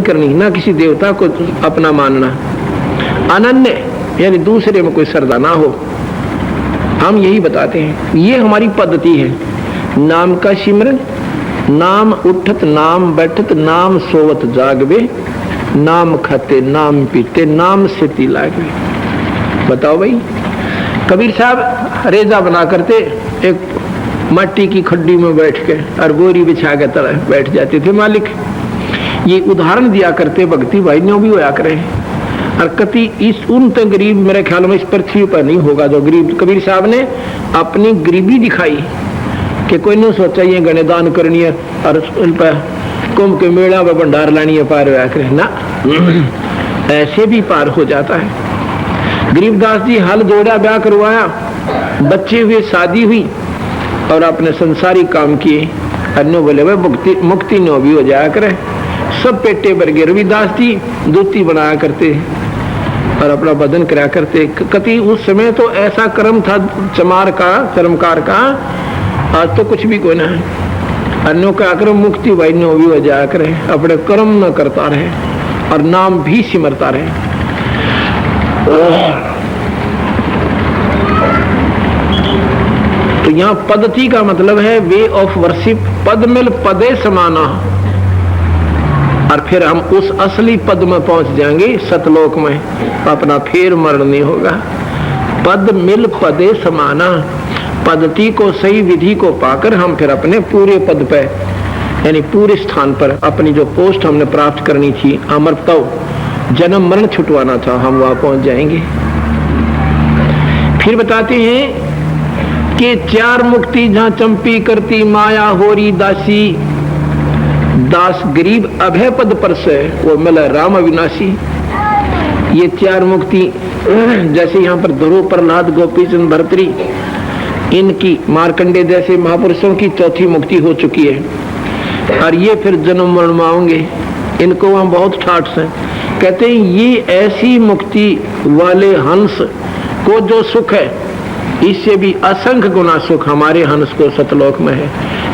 करनी, ना किसी देवता को अपना मानना, अनन्य यानी दूसरे में कोई श्रद्धा ना हो। हम यही बताते हैं, ये हमारी पद्धति है। नाम का सिमरन, नाम उठत नाम बैठत नाम सोवत जागवे, नाम खाते नाम पीते नाम से ती लागवे। बताओ भाई, कबीर साहब रेजा बना करते एक मट्टी की खड्डी में बैठ के और बोरी बिछा के तरह बैठ जाते थे मालिक। ये उदाहरण दिया करते भक्ति भाई ने भी होया करे। और कति इस उन तो गरीब मेरे ख्याल में इस पृथ्वी पर नहीं होगा जो गरीब। कबीर साहब ने अपनी गरीबी दिखाई कि कोई नहीं सोचा ये गणे दान करनी है और उन पर कुंभ के मेला पर भंडार लानी है, पार होया करे ना। ऐसे भी पार हो जाता है। गरीबदास जी हल जोड़ा, ब्याह करवाया, बच्चे हुए, शादी हुई और अपने संसारी काम किए। अन्य बोले वह मुक्ति नो भी हो जाया करे। सब पेटे भर गए। रविदास जी धोती बनाया करते और अपना बदन कराया करते। कति उस समय तो ऐसा कर्म था चमार का, कर्मकार का, आज तो कुछ भी कोई ना है। अन्यों का अक्रम मुक्ति भाई नो भी हो जाया करे, अपने कर्म न करता रहे और नाम भी सिमरता रहे। तो यहाँ पद्धति का मतलब है वे ऑफ वर्शिप, पद मिल पदे समाना। और फिर हम उस असली पद में पहुंच जाएंगे सतलोक में, अपना फिर मरण नहीं होगा। पद मिल पदे समाना, पद्धति को, सही विधि को पाकर हम फिर अपने पूरे पद पे यानी पूरे स्थान पर अपनी जो पोस्ट हमने प्राप्त करनी थी, अमरत्व, जन्म मरण छुटवाना था, हम वहां पहुंच जाएंगे। फिर बताते हैं कि चार मुक्ति जहां चंपी करती माया होरी दासी, दास गरीब अभय पद पर से वो मिला राम अविनाशी। ये चार मुक्ति जैसे यहाँ पर ध्रुव, प्रहलाद, गोपीचंद, भर्तरी, इनकी मार्कंडे जैसे महापुरुषों की चौथी मुक्ति हो चुकी है। और ये फिर जन्म मरण में आएंगे। इनको हम बहुत ठाठ से कहते हैं, ये ऐसी मुक्ति वाले हंस को जो सुख है, इससे भी असंख्य गुना सुख हमारे हंस को सतलोक में है।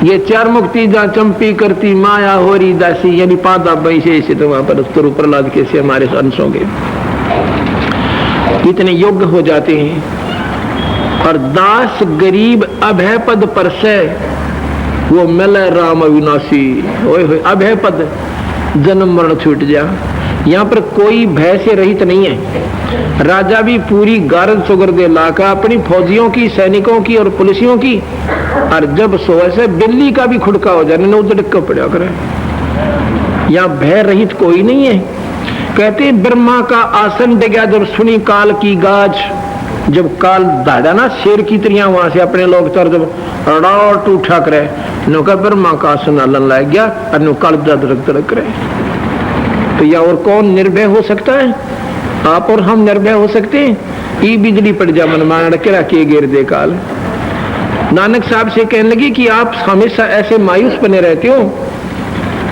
ये चार मुक्ति जहाँ चंपी करती माया होरी दासी, यानी पादा बैसे तो वहां पर ध्रुव, प्रहलाद के से हमारे हंसों के इतने योग्य हो जाते हैं। और दास गरीब अभय पद पर से वो मिले राम अविनाशी। ओए होए, अभय पद, जन्म मरण छूट जा। यहाँ पर कोई भय से रहित नहीं है। राजा भी पूरी गारद सुगर दे लाका अपनी फौजियों की, सैनिकों की और पुलिसियों की, और जब सोए से बिल्ली का भी खुड़का हो जाने उधड़क पड़ा करे। यहाँ भय रहित कोई नहीं है। कहते ब्रह्मा का आसन डिगा जब सुनी काल की गाज, जब काल दादा ना शेर की तरह वहां से अपने लोग तर जब रड़ाट उठा करे, नौका ब्रह्मा का आसन अलन लग गया और नो काल दड़क दड़क रहे। तो या और कौन निर्भय हो सकता है? आप और हम निर्भय हो सकते हैं? ई बिजली पड़ जा मन मान के रखे गिर दे काल। नानक साहब से कहने लगी कि आप हमेशा ऐसे मायूस बने रहते हो,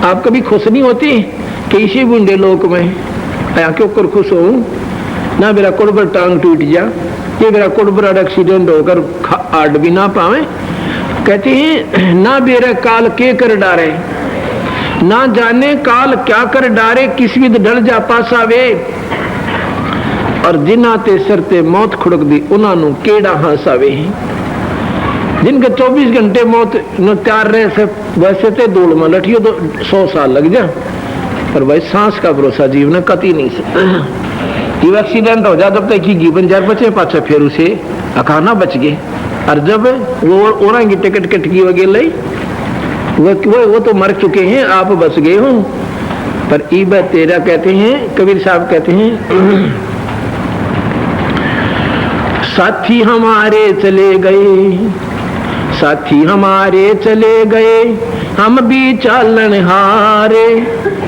आप कभी खुश नहीं होते कि इसी बूंदे लोक में आया क्यों कर खुश हो ना, मेरा कुड़बर टांग टूट जा, ये मेरा कुड़बर एक्सीडेंट होकर आड़ भी ना पावे। कहते हैं ना बेरा काल के कर डारे, ना जाने काल क्या कर डारे, किस विध डर जा पासावे। और जिन्हां ते सिर ते मौत खुड़क दी उन्होंने केड़ा हंसावे। जिनके 24 घंटे मौत न तैयार रहे से वैसे ते धूल में लठियो तो 100 साल लग जा, पर भाई सांस का भरोसा जीव ने कती नहीं सकता। एक्सीडेंट हो जा तब तक की जीवन जार बचे, पाछा फिर उसे अकाना बच गए। और जब वो ओरा की टिकट कटकी वगैरह वो तो मर चुके हैं, आप बच गए हो। पर ईबा तेरा कहते हैं, कबीर साहब कहते हैं, साथी हमारे चले गए, साथी हमारे चले गए, हम भी चालन हारे,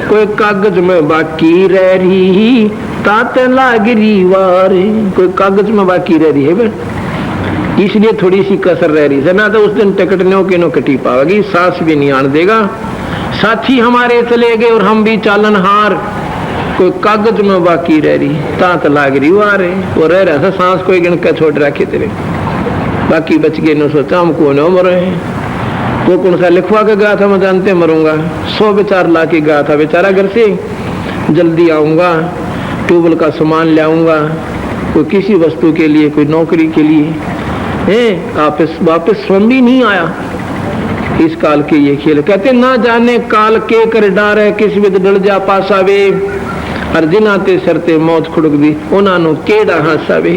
कोई कागज में बाकी रह रही तात लागरी वारे। कोई कागज में बाकी रह रही है बे, इसलिए थोड़ी सी कसर रह रही है ना, तो उस दिन टिकट नो के नो कटी पावेगी, सांस भी नहीं आने देगा। साथी हमारे चले गए और हम भी चालन हार, कोई कागज में बाकी रह रही तात लागरी वारे। वो रह रहा था सांस कोई गिन के छोड़ रखे तेरे, बाकी बच गए। न सोचा हमको न मरे हैं। वो कौन सा लिखवा के गया था, मैं जानते मरूंगा, 100 विचार ला के गया था बेचारा घर से। जल्दी आऊँगा, ट्यूबवेल का सामान ले आऊँगा, कोई किसी वस्तु के लिए, कोई नौकरी के लिए, वापस स्वयं भी नहीं आया। इस काल के ये खेल कहते ना जाने काल के कर डारे, किस विद डल जा पासावे, और जिनाते सरते मौत खुड़क दी उन्होंने केड़ा हासावे।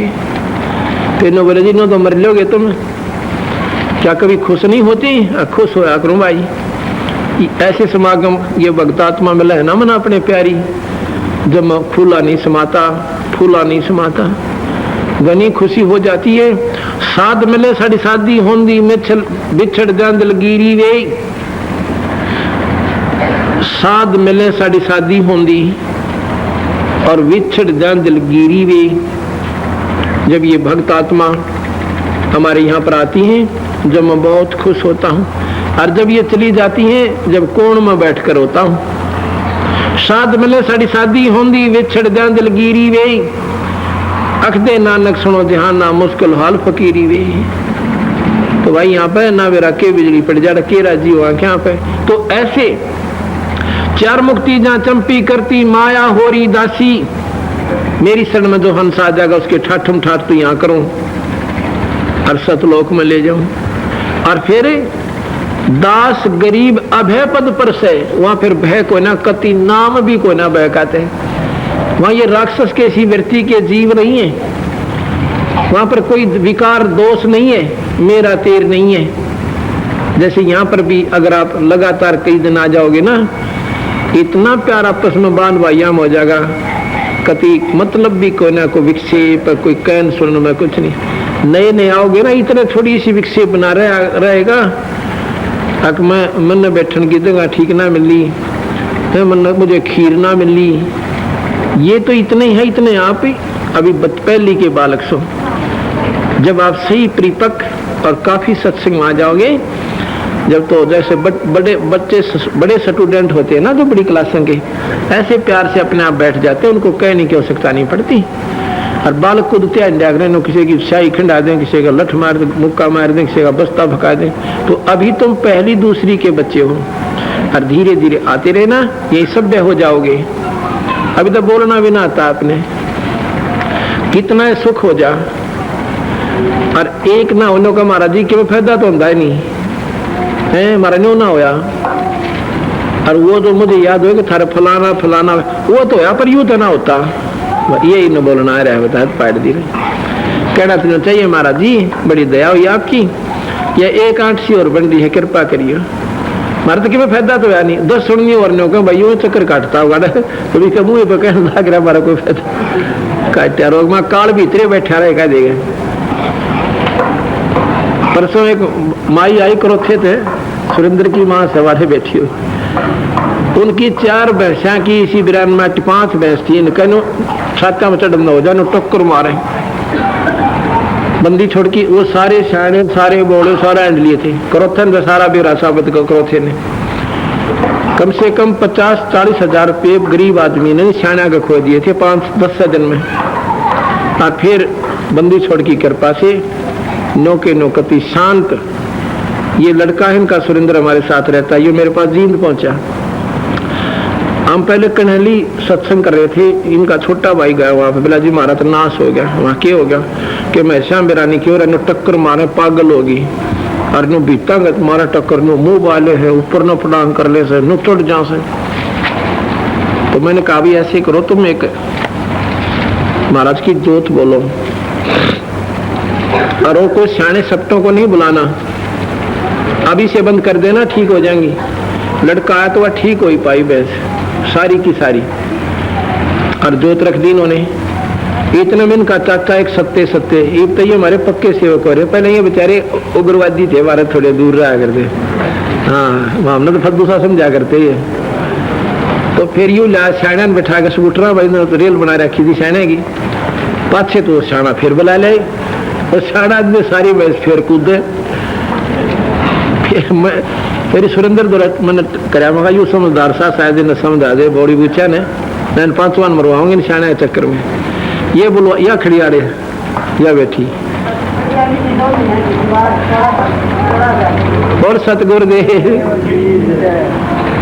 फिर बोले जी नो तो मर लोगे तुम, क्या कभी खुश नहीं होती? खुश होया करूं भाई। ऐसे समागम ये भक्तात्मा मिला है ना मना अपने प्यारी, जब फूला नहीं समाता, फूला नहीं समाता, गनी खुशी हो जाती है। साध मिले साड़ी शादी होंदी, मिछल बिछड़ जान दिलगीरी वे, साध मिले साड़ी शादी होंदी और विछड़ जान दिलगीरी वे। जब ये भक्त आत्मा हमारे यहाँ पर आती हैं, जब मैं बहुत खुश होता हूँ, और जब ये चली जाती हैं, जब कोण में बैठकर होता हूँ। साध मिले साड़ी शादी होंदी, विछड़ जान दिलगीरी वे, अखदे नानक सुनो जहाना मुश्किल हाल फकीरी वे। तो भाई यहाँ पे ना वेरा के बिजली पड़ जा के राजी हुआ क्या पे। तो ऐसे चार मुक्ति जहाँ चंपी करती माया होरी दासी, मेरी शरण में जो हंस आ जाएगा उसके ठाठम ठाठ तो यहाँ करूं और सतलोक में ले जाऊं। और फिर दास गरीब अभय पद पर से, वहां फिर भय को ना कति नाम भी को ना भय कहते हैं। वहां ये राक्षस के सी वृत्ति के जीव नहीं है, वहां पर कोई विकार दोष नहीं है, मेरा तेर नहीं है। जैसे यहाँ पर भी अगर आप लगातार कई दिन आ जाओगे ना, इतना प्यार आपस में बांध वायाम हो जाएगा, कति मतलब भी कोई ना कोई विक्षेप, कोई कैन सुनने में कुछ नहीं। नए नए आओगे ना, इतना थोड़ी सी विक्षेप बना रहेगा। अक मैं मन बैठन की जगह ठीक ना मिली, मन मुझे खीर ना मिली, ये तो इतने ही है, इतने आप ही अभी पहली के बालक सो। जब आप सही परिपक्व और काफी सत्संग में आ जाओगे, जब तो जैसे बड़े बच्चे बड़े स्टूडेंट होते हैं ना, जो बड़ी क्लासों के, ऐसे प्यार से अपने आप बैठ जाते हैं, उनको कहने की आवश्यकता नहीं पड़ती। और बालक को ध्यान जागरण, किसी की शाही खंडा दें, किसी का लठ मार दें, मुक्का मार दें, किसी का बस्ता भगा दें। तो अभी तुम पहली दूसरी के बच्चे हो, और धीरे धीरे आते रहना, यही सभ्य हो जाओगे। अभी तो बोलना भी ना आता आपने, कितना सुख हो जा। और एक ना होने का महाराज जी क्यों फायदा तो होता ही नहीं है, हमारा न्यू ना होया। और वो तो मुझे याद हो कि थारे फलाना फलाना वो तो होया, पर यूं तो ना होता, यही न बोलना आ रहा है। बता पाट दी कहना तुम्हें चाहिए महाराज जी, बड़ी दया हुई आपकी, या एक आंट सी और बन दी है, कृपा करिए। मारे तो कि फायदा तो है नहीं, 10 सुननी और नहीं, भाई यूं चक्कर काटता होगा कभी के मुंह पे कहने लग रहा हमारा कोई फायदा काटा रोग में काल भीतरे बैठा रहे कह देगा। परसों एक माई आई करोथे थे, सुरेंद्र की माँ सवारे बैठी हुई, उनकी 4 भैंसा की इसी बिरान में 5 भैंस थी, इनका छाता में चढ़ना हो जाए, टक्कर मारे बंदी छोड़ की। वो सारे शाने, सारे बोले, सारा एंड लिए थे करोथन में, सारा बेरा साबित करोथे ने कम से कम 50-40 हजार रुपये गरीब आदमी ने शाना के खो दिए थे 5-10 दिन में। और फिर बंदी छोड़ की कृपा से नौके नौकती शांत, ये लड़का है इनका सुरेंद्र हमारे साथ रहता है, ये मेरे पास जींद पहुंचा। हम पहले कन्हैली सत्संग कर रहे थे, इनका छोटा भाई गया वहां पे, बोला जी हमारा तो नाश हो गया। वहां क्या हो गया कि मैं श्याम बिरानी की और टक्कर मारे, पागल होगी, और नो बीता गया तुम्हारा टक्कर, नो मुंह वाले है, ऊपर न पटांग कर ले से, नो चढ़ जा से। तो मैंने कहा भी ऐसे करो, तुम एक महाराज की जोत बोलो, और वो कोई सियाने सप्तों को नहीं बुलाना, अभी से बंद कर देना, ठीक हो जाएंगी। लड़का आया तो वह ठीक हो ही पाई भैंस सारी की सारी, और जोत रख दी इन्होंने। इतने में इनका चाचा एक सत्य एक तो ये हमारे पक्के सेवक हो रहे, पहले ये बेचारे उग्रवादी थे, हमारे थोड़े दूर रहा करते। हाँ हमने तो फद्दू सा समझा करते ही। तो फिर यूं ला शाना बैठा के स्कूटरा भाई ने तो रेल बना रखी थी शाना की, पाछे तो शाना फिर बुला ले, और शाना में सारी भैंस फिर कूदे। फिर सुरेंद्र दौलत मैंने कराया, मगा यू समझदार सा शायद न समझा दे, बड़ी पूछा ने मैं 5वां मरवाऊंगी निशाना के चक्कर में। ये बोलो या खड़ी आ रहे या बैठी, और सतगुर दे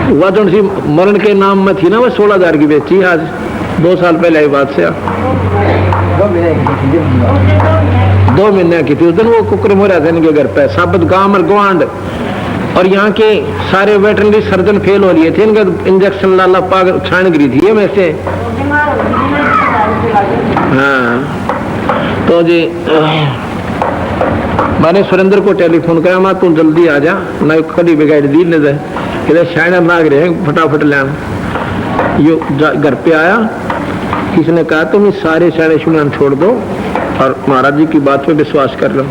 वह जो सी मरण के नाम में थी ना, वो 16,000 की बेची। आज 2 साल पहले आई बात से, 2 महीने की थी। उस दिन वो कुकर हो रहा था इनके घर पे, साबत गांव और गुआंड, और यहाँ के सारे वेटरनरी सर्जन फेल हो लिए थे। इनका इंजेक्शन लाला पाग छान गिरी थी में से। हाँ तो जी मैंने सुरेंद्र को टेलीफोन किया, मैं तू जल्दी आ जा ना, कड़ी बिगाड़ दी नजर कि शायद नाग रहे फटाफट लेना। यो घर पे आया, किसी ने कहा तुम इस सारे सुनन छोड़ दो और महाराज जी की बात पे विश्वास कर लो।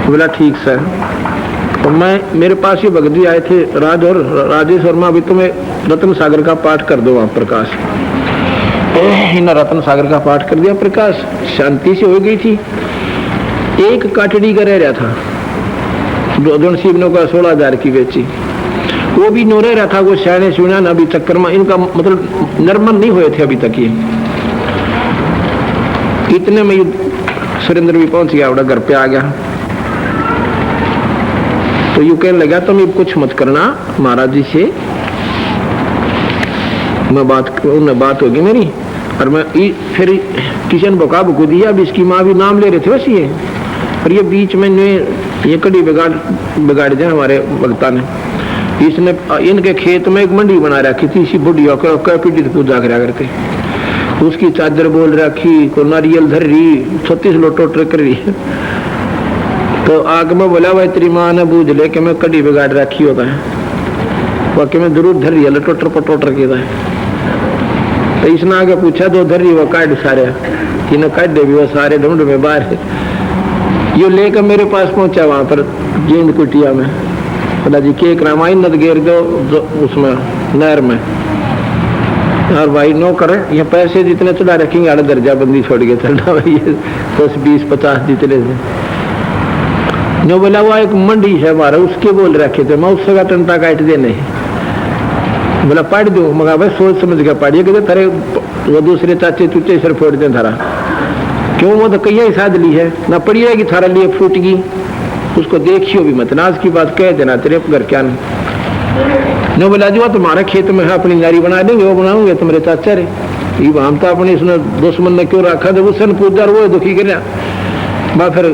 बोला ठीक सर। तो मैं मेरे पास ही भगत जी आए थे, राज और राजेश वर्मा, अभी तुम्हें रत्न सागर का पाठ कर दो वहां प्रकाश। इन्हें रत्न सागर का पाठ कर दिया, प्रकाश शांति से हो गई थी। एक काटड़ी का रह रहा था, दोनों शिवनों का 16,000 की बेची, वो भी नो रह रहा था। वो शायने सुना ना, अभी चक्कर में इनका मतलब नॉर्मल नहीं हुए थे अभी तक। ये इतने में सुरेंद्र भी पहुंच गया, बड़ा घर पे आ गया। तो यू कहने लगा तुम कुछ मत करना, महाराज जी से मैं बात होगी मेरी। और मैं फिर किशन बका बुकू दिया। अब इसकी माँ भी नाम ले रहे थे वैसे ये, और ये बीच में ये कड़ी बिगाड़ दिया हमारे भक्ता ने। इसने इनके खेत में एक मंडी बना रखी थी, इसी बुढ़िया कैपिटी पूजा करा करते। उसकी चादर बोल रखी, को नारियल धर रही, 36 लोटो ट्रक रही। तो आग में बोला भाई तेरी माँ ने बूझ ले कि मैं कड़ी बिगाड़ रखी होता है, वाकई में जरूर धर रही है, लटोटर पटोटर के है। तो इसने आगे पूछा तो धर रही वो काट सारे, तीनों काट दे भी वो सारे ढूंढ में बाहर। यो लेकर मेरे पास पहुंचा वहां पर जींद कुटिया में। बोला जी के एक रामायण नद घेर दो उसमें नहर में, और भाई नो करे ये पैसे जितने चढ़ा रखेंगे आड़े दर्जा बंदी छोड़ के चलना भाई, 10, 20, 50 जितने से। जो बोला वो एक मंडी है हमारा, उसके बोल रखे थे, मैं उससे का टंटा काट देने। बोला पढ़ दो, मगर भाई सोच समझ के पढ़िए कि थारे वो दूसरे चाचे चुचे सर फोड़ दे थारा, क्यों वो तो कई साध ली है ना, पढ़िए कि थारा लिए फूट गई, उसको देखियो भी मत, नाज की बात कह देना तेरे घर क्या नहीं। नो बोला जी वो तुम्हारे खेत में है, अपनी नारी बना देंगे, वो बनाओगे तुम्हारे चाचा रे, ये हम तो अपने इसने दुश्मन ने क्यों रखा था, उसने पूछा वो दुखी कर मैं फिर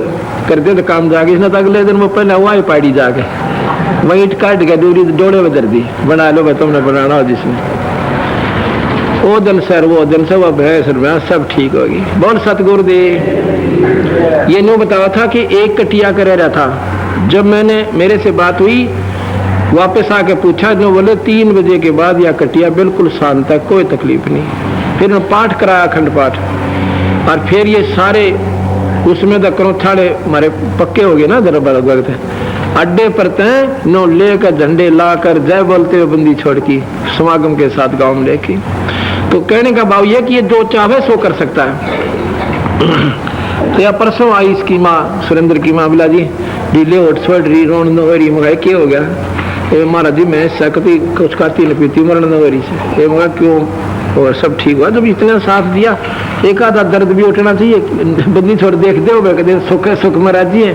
करते तो काम जाके। इसने तो अगले दिन वो पहले हुआ ही पाड़ी जाके वही काट के दूरी डोड़े में दर दी, बना लो भाई तुमने बनाना हो जिसमें। वो दिन सर वो दिन से वो भैंस सब ठीक होगी। बोल सतगुरुदेव। ये नो बताया था कि एक कटिया कर रहा था, जब मैंने मेरे से बात हुई वापस आके पूछा, जो बोले 3 बजे के बाद या कटिया बिल्कुल शांत है, कोई तकलीफ नहीं। फिर मैं पाठ कराया अखंड पाठ, और फिर ये सारे उसमें तो करोथाड़े हमारे पक्के हो गए ना, जरा वक्त अड्डे पर तय नो लेकर झंडे लाकर जय बोलते हुए बंदी छोड़ की समागम के साथ गांव में लेके। तो कहने का भाव ये कि ये जो चाहे सो कर सकता है। तो या परसों आई इसकी माँ, सुरेंद्र की माँ, बिला जी ढीले होट छोड़ रही, रोन न हो रही। मगा क्या हो गया? ए महाराज जी मैं सकती कुछ खाती न पीती, मरण न हो रही से। मगा क्यों? और सब ठीक हुआ जब इतना साथ दिया, एक आधा दर्द भी उठना चाहिए, बंदी छोड़ देखते हो कहते सुख सुख महाराज जी है,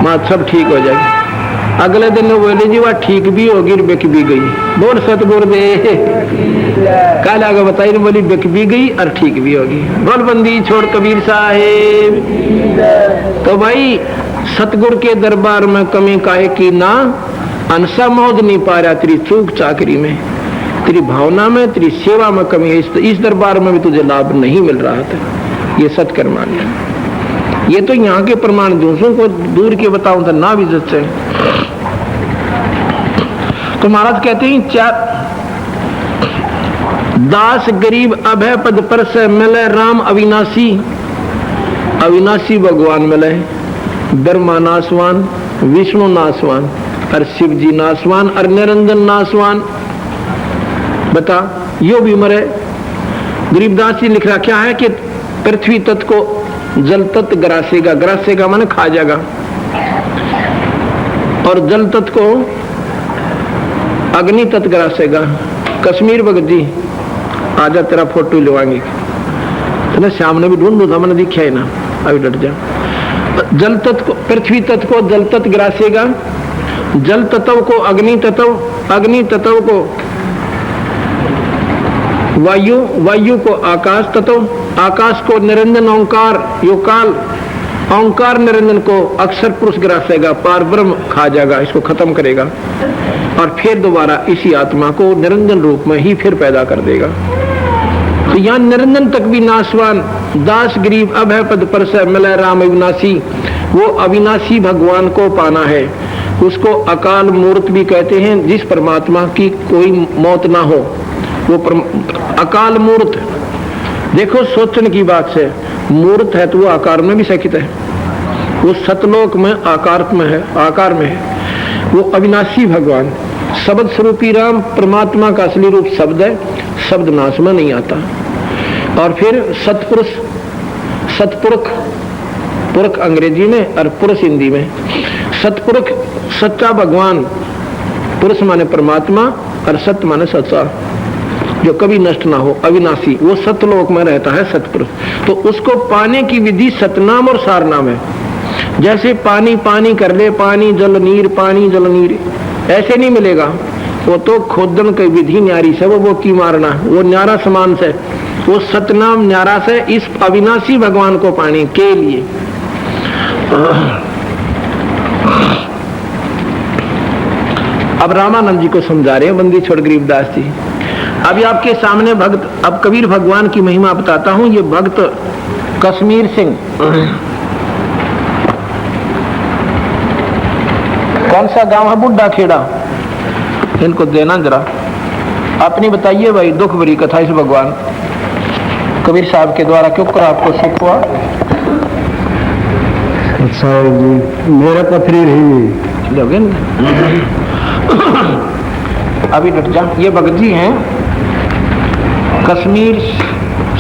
माँ सब ठीक हो जाएगी। अगले दिन वो बोले जी वह ठीक भी होगी, बिक भी गई। बोल सतगुरुदेव। कल आगे बताई, बोली बिक भी गई और ठीक भी होगी। बोल बंदी छोड़ कबीर साहेब। तो भाई सतगुरु के दरबार में कमी काहे की ना, अनसा मौज नहीं पा रहा, तेरी चूक चाकरी में, तेरी भावना में, तेरी सेवा में कमी है। इस दरबार में भी तुझे लाभ नहीं मिल रहा था। ये सत्कर्मा है। ये तो यहाँ के प्रमाण दूसरों को दूर के बताऊं तो ना भी सच है। तो महाराज कहते हैं 4 दास गरीब अभय पद पर से मिले राम अविनाशी। अविनाशी भगवान मिले, ब्रह्मा नासवान, विष्णु नासवान और शिव जी नासवान और निरंजन नासवान। बता यो भी मरे। गरीबदास जी लिख रहा क्या है कि पृथ्वी तत्व को जल तत्व ग्रासेगा, ग्रासेगा माने खा जाएगा, और जल तत्व को अग्नि तत्व ग्रासेगा। कश्मीर भगत जी आजा तेरा फोटो लवाएंगे, तो ना शाम ने भी ढूंढ था, मैंने दिखा ही ना, अभी डट जा। जल तत्व को, पृथ्वी तत्व को जल तत्व ग्रासेगा, जल तत्व को अग्नि तत्व, अग्नि तत्व को वायु, वायु को आकाश तत्व, आकाश को निरंजन ओंकार यो काल, ओंकार निरंजन को अक्षर पुरुष ग्रासेगा, पार ब्रह्म खा जाएगा, इसको खत्म करेगा और फिर दोबारा इसी आत्मा को निरंजन रूप में ही फिर पैदा कर देगा। तो यहाँ निरंजन तक भी नाशवान, दास गरीब अभय पद पर से मिले राम अविनाशी, वो अविनाशी भगवान को पाना है। उसको अकाल मूर्त भी कहते हैं, जिस परमात्मा की कोई मौत ना हो, वो अकाल मूर्त। देखो सोचने की बात से, मूर्त है तो वो आकार में भी सकित है, वो सतलोक में आकार में है, आकार में है। वो अविनाशी भगवान, शब्द स्वरूपी राम परमात्मा का असली रूप शब्द है, शब्द नाश में नहीं आता। और फिर सतपुरुष, सतपुरुष, पुरुष अंग्रेजी में और पुरुष हिंदी में। सतपुरुष सच्चा भगवान, पुरुष माने परमात्मा और सत्य माने सच्चा, जो कभी नष्ट ना हो, अविनाशी, वो सतलोक में रहता है सतपुरुष। तो उसको पाने की विधि सतनाम और सारनाम है। जैसे पानी पानी कर ले, पानी जल नीर, पानी जल नीर, ऐसे नहीं मिलेगा। वो तो खोदन की विधि न्यारी से, वो की मारना, वो न्यारा समान से, वो सतनाम न्यारा से इस अविनाशी भगवान को पाने के लिए। अब रामानंद जी को समझा रहे हैं बंदी छोड़ गरीबदास जी। अभी आपके सामने भक्त, अब कबीर भगवान की महिमा बताता हूं। ये भक्त कश्मीर सिंह, कौन सा गांव है? बुड्ढा खेड़ा। इनको देना जरा, अपनी बताइए भाई, दुख भरी कथा इस भगवान कबीर साहब के द्वारा क्यों कर आपको सुख हुआ? अच्छा जी, मेरा पथरी रही लोगे अभी डट जा। ये भगत जी हैं कश्मीर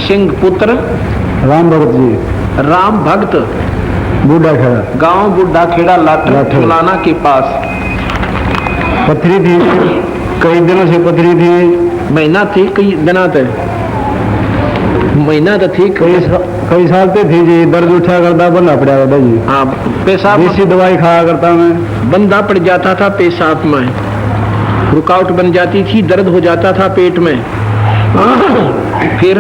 सिंह पुत्र राम भगत जी, राम भक्त, बूढ़ा खेड़ा, गांव बूढ़ा खेड़ा, लाठर मुलाना के पास। पथरी थी, कई दिनों से पथरी थी। महीना थी, कई दिना थे, महीना तो थी, कई साल पे थी जी। दर्द उठा करता, बंदा पड़ा करता जी। हाँ, पेशाब, देसी दवाई खाया करता मैं। बंदा पड़ जाता था पेशाब में, रुकावट बन जाती थी, दर्द हो जाता था पेट में। फिर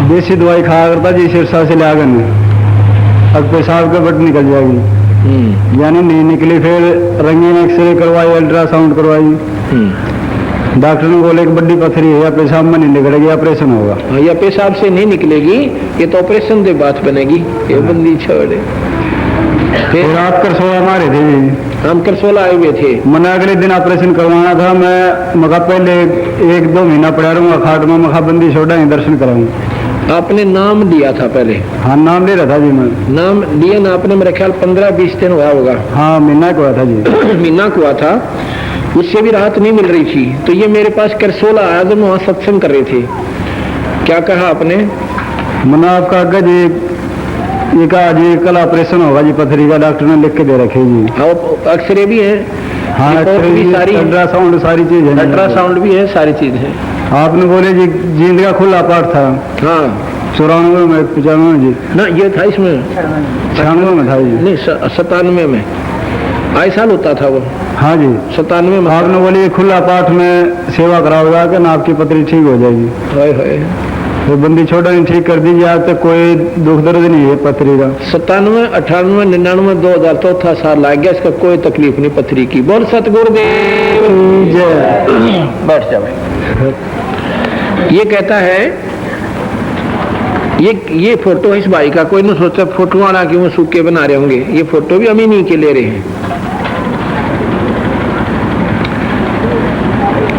देसी दवाई खाया करता जी, सिरसा से लाकर अब पेशाब का बट निकल जाएगी, यानी नहीं निकली। फिर रंगीन एक्सरे करवाई, अल्ट्रासाउंड करवाई। डॉक्टर ने बोले कि बड़ी पथरी है, या पेशाब में नहीं निकलेगी, ऑपरेशन होगा। या पेशाब से नहीं निकलेगी, ये तो ऑपरेशन की बात बनेगी, ये बंदी छोड़े। फिर रात करसोला मारे थे जी, हम करसोला आए हुए थे। मैंने अगले दिन ऑपरेशन करवाना था। मैं मका पहले 1-2 महीना पड़ा रहूंगा खाट में, मखा बंदी छोड़ा ही दर्शन कराऊंगा। आपने नाम लिया था पहले? हाँ, नाम ले रहा था जी मैं। नाम लिया ना आपने? मेरे ख्याल 15-20 दिन हुआ होगा। हाँ, महीना को हुआ था जी। महीना को हुआ था, उससे भी राहत नहीं मिल रही थी। तो ये मेरे पास करसोला आया, तो वहां सत्संग कर रहे थे। क्या कहा आपने? मैंने आपका आगे जी, ये कहा जी कल ऑपरेशन होगा जी पथरी का, डॉक्टर ने लिख के दे रखे जी। हाँ, एक्सरे भी है, हाँ, सारी अल्ट्रासाउंड सारी चीज है, अल्ट्रासाउंड भी है, सारी चीज है। आपने बोले जी जींद का खुला पाठ था। हाँ, 94 में, 95 जी ना, ये था इसमें 96 में था जी। नहीं, 97 में आए साल होता था वो। हाँ जी, 97 में। आपने बोले खुला पाठ में सेवा कराओगा कि ना आपकी पथरी ठीक हो जाएगी। तो बंदी छोटा नहीं ठीक कर दीजिए, आज तक कोई दुख दर्द नहीं है पथरी का। 97, 98, 99, 2000 चौथा साल लग गया, इसका कोई तकलीफ नहीं पथरी की। बोल सतगुरुदेव जय। बैठ जाओ। ये कहता है, ये फोटो है इस भाई का। कोई न सोचा फोटो वाला क्यों सूखे बना रहे होंगे, ये फोटो भी हम ही नहीं के ले रहे हैं।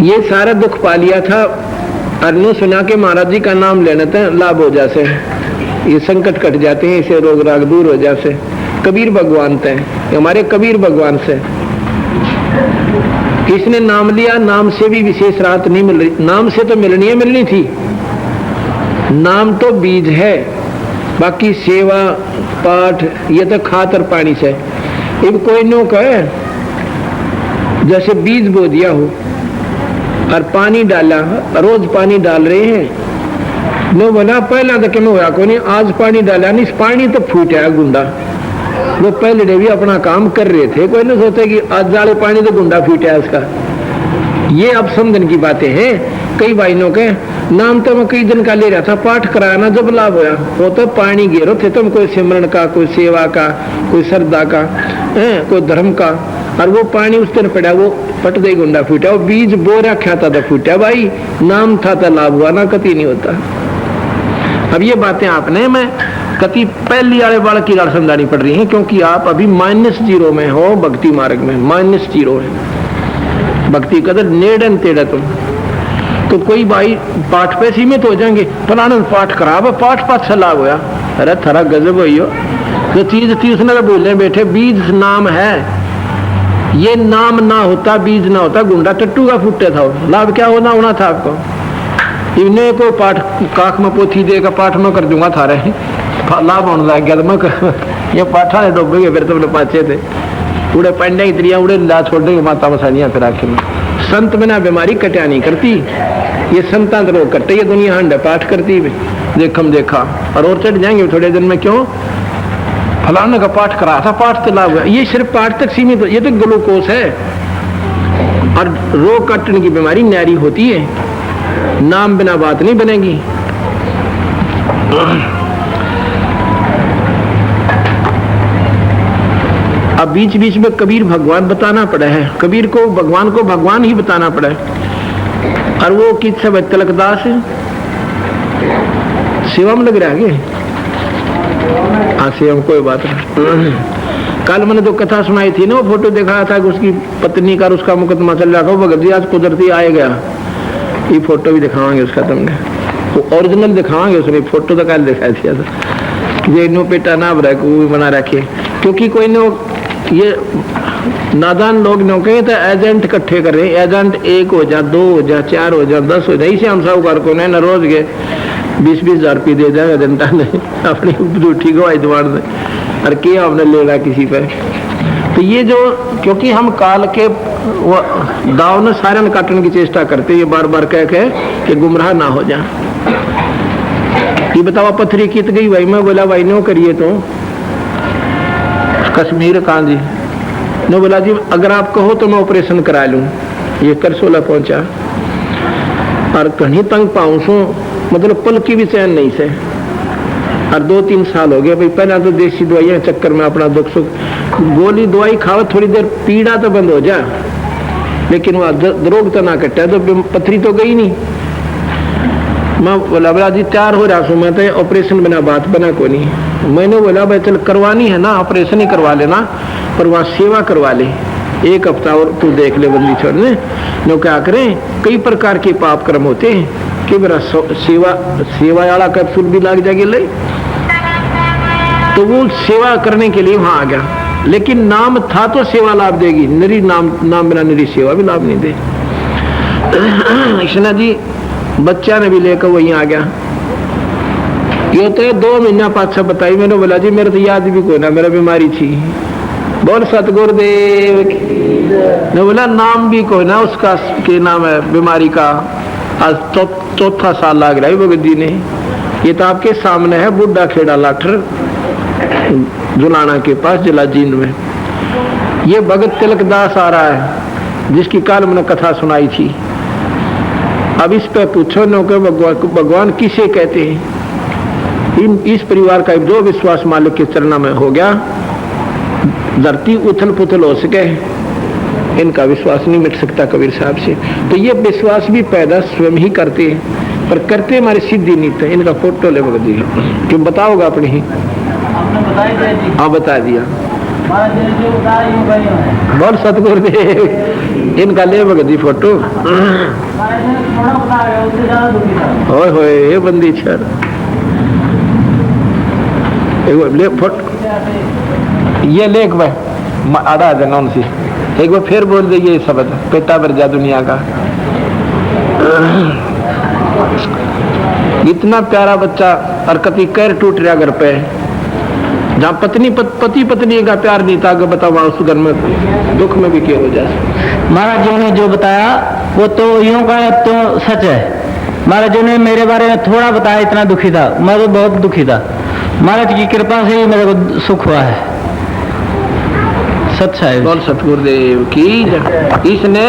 ये सारा दुख पा लिया था, अरनू सुना के महाराज जी का नाम लेने थे, लाभ हो जाते, ये संकट कट जाते हैं, इसे रोग राग दूर हो जाते। कबीर भगवान थे, हमारे कबीर भगवान से किसने नाम लिया, नाम से भी विशेष राहत नहीं मिल रही। नाम से तो मिलनी थी, नाम तो बीज है, बाकी सेवा पाठ ये तो खातर पानी से। अब कोई नो कहे जैसे बीज बो दिया हो और पानी डाला, रोज पानी डाल रहे हैं। नो बोला पहला तो क्यों होया को नहीं, आज पानी डाला नहीं, पानी तो फूट है गुंडा, वो पहले भी अपना काम कर रहे थे, कोई नहीं सोचते कि आज जाले पानी तो गुंडा फीटा है उसका। ये अब समझन की बातें हैं। कई भाइयों के नाम तो मैं कई दिन का ले रहा था, पाठ कराना जब लाभ होया वो तो पानी गिरो थे तुम, कोई सिमरन का, कोई सेवा का, कोई श्रद्धा का, कोई धर्म का, और वो पानी उस दिन पड़ा, वो पट गई गुंडा फूटा, वो बीज बो रखा था फूटा भाई, नाम था तो लाभ हुआ ना, कति नहीं होता। अब ये बातें आपने मैं कति पहली वाले बालक की गाल समझानी पड़ रही है, क्योंकि आप अभी -0 में हो, भक्ति मार्ग में -0 है। भक्ति कदर नेड़न तेड़ा तुम तो कोई भाई पाठ पे सीमित हो जाएंगे, फलाना पाठ खराब है, पाठ पाठ से लाभ होया, अरे थारा गजब हो जो चीज थी उसने बोले बैठे बीज नाम है, ये नाम ना होता, बीज ना होता, गुंडा टट्टू का फुटे था, लाभ क्या होना था आपको। इन्हें को पाठ काख में पोथी देगा, पाठ में कर दूंगा थारे, लाभ होने लग गया तो मैं ये पाठा ने डूबेगे, फिर तुमने पाछे थे उड़े पंडे इतरिया उड़े ला छोड़ देंगे माता मसानिया, फिर आखिर में संत बिना बीमारी कटिया नहीं करती, ये संता रोग कटे, ये दुनिया हंड पाठ करती देखम देखा और चढ़ जाएंगे थोड़े दिन में, क्यों फलाने का पाठ करा था, पाठ तो लाभ हुआ। ये सिर्फ पाठ तक सीमित, ये तो ग्लूकोज है, और रोग कटने की बीमारी न्यारी होती है, नाम बिना बात नहीं बनेगी। अब बीच बीच में कबीर भगवान बताना पड़ा है, कबीर को भगवान ही बताना पड़ा है, और वो किस सब तिलकदास सेवा में लग रहा है। हाँ सेवा कोई बात नहीं। कल मैंने तो कथा सुनाई थी ना, वो फोटो दिखाया था कि उसकी पत्नी का उसका मुकदमा चल रहा था, भगत जी आज कुदरती आए गया, ये फोटो भी दिखावांगे उसका, तुमने वो ओरिजिनल दिखावांगे, उसने फोटो तो कल दिखाया था, ये नो पेटा ना बरा को भी बना रखे, क्योंकि कोई नो ये नादान लोग नो कहे तो एजेंट इकट्ठे कर रहे, एजेंट 1 हो जा, 2 हो जा, 4 हो जा, 10 हो जाए, इसे हम साहूकार को न रोज के 20-20 हजार रुपये दे जाएगा जनता ने अपनी झूठी गवाही दवाड़ दे, और क्या हमने ले रहा किसी पे। तो ये जो, क्योंकि हम काल के दाव ने सारे काटने की चेष्टा करते, ये बार बार कह के कि गुमराह ना हो जा। ये बताओ पत्थरी कित गई भाई, मैं बोला भाई नो करिए तो कश्मीर कहाँ जी, नो बोला जी अगर आप कहो तो मैं ऑपरेशन करा लूँ, ये करसोला पहुंचा, और कहीं तंग पाऊँ सो, मतलब पल की भी चैन नहीं से, और 2-3 साल हो गए भाई, पहला तो देसी दवाइयाँ चक्कर में अपना दुख सुख, गोली दवाई खाओ थोड़ी देर, पीड़ा तो बंद हो जा, लेकिन वह रोग तो ना कटा, तो पथरी तो गई नहीं। मैं बोला बोला जी तैयार हो रहा हूँ मैं, तो ऑपरेशन बिना बात बना को नहीं। मैंने बोला भाई चल करवानी है ना, ऑपरेशन ही करवा लेना, पर वहाँ सेवा करवा ले 1 हफ्ता, और तू देख ले बंदी छोड़ने। जो क्या करें, कई प्रकार के पाप कर्म होते हैं कि मेरा सेवा वाला कैप्सूल भी लग जाएगी ले, तो वो सेवा करने के लिए वहां आ गया, लेकिन नाम था तो सेवा लाभ देगी, निरी नाम बिना निरी सेवा भी लाभ नहीं दे। कृष्णा जी बच्चा ने भी लेकर वहीं आ गया, ये तो 2 महीना पाछा बताई, मैंने बोला जी मेरे तो याद भी कोई ना, मेरा बीमारी थी, बोल सतगुरुदेव ने बोला नाम भी कोई ना उसका, के नाम है बीमारी का, आज 4था साल लग रहा है भगत जी ने। ये तो आपके सामने है बुढ़ा खेड़ा लाठर जुलाना के पास जिला जींद में, ये भगत तिलकदास आ रहा है जिसकी काल मैंने कथा सुनाई थी। अब इस पे पूछो नो के भगवान किसे कहते हैं। इस परिवार का जो विश्वास मालिक के चरणों में हो गया, धरती उथल पुथल हो सके, इनका विश्वास नहीं मिट सकता कबीर साहब से। तो ये विश्वास भी पैदा स्वयं ही करते हैं, पर करते हमारे सिद्धि नहीं थे। इनका फोटो ले भगत जी, क्यों बताओगा अपनी ही, हाँ बता दिया, बहुत सतगुरुदेव, इनका ले भगत जी फोटो, होए होए ये बंदी छर ले फोटो, ये लेख भाई आधा देना उनसे, एक बार फिर बोल दे ये शब्द, पेटा भर जा दुनिया का। इतना प्यारा बच्चा, और कति कैर टूट रहा घर पे, जहाँ पति पत्नी का प्यार नहीं था, अगर बताओ उस घर में दुख में भी क्या हो जाए। महाराज जी ने जो बताया वो तो यूं का तो सच है। महाराज जी ने मेरे बारे में थोड़ा बताया, इतना दुखी था मैं, तो बहुत दुखी था। महाराज की कृपा से ही मेरे को सुख हुआ है। सच्चा है। बोल सतगुरुदेव की जय। इसने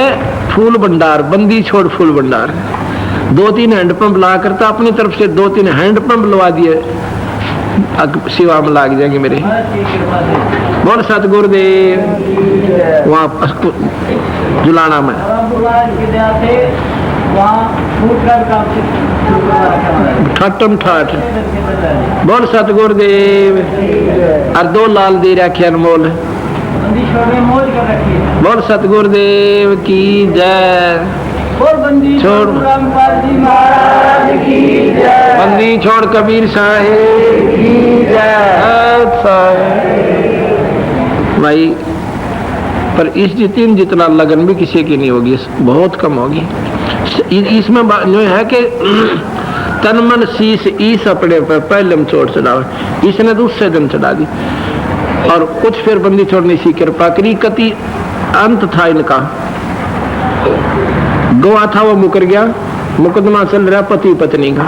फूल भंडार, बंदी छोड़ फूल भंडार, 2-3 हैंडपंप ला करता अपनी तरफ से 2-3 हैंडपंप लगा दिए, सेवा में लाग जाएंगे मेरे। बोल सतगुरुदेव। वहाँ जुलाना में ठटम ठाठ। बोल सतगुरुदेव। और 2 लाल दे रखे अनमोल। बोल सतगुरुदेव की जय। छोड़ बंदी छोड़ कबीर साहेब की जय। भाई पर इस जितना लगन भी किसी की नहीं होगी, बहुत कम होगी। इसमें जो है कि तन मन शीश ईस अपने पर पहले चोट चढ़ावे, इसने दूसरे दिन चढ़ा दी। और कुछ फिर बंदी छोड़ने सी कृपा करी, कति अंत था इनका। गवा था वो मुकर गया, मुकदमा चल रहा पति पत्नी का।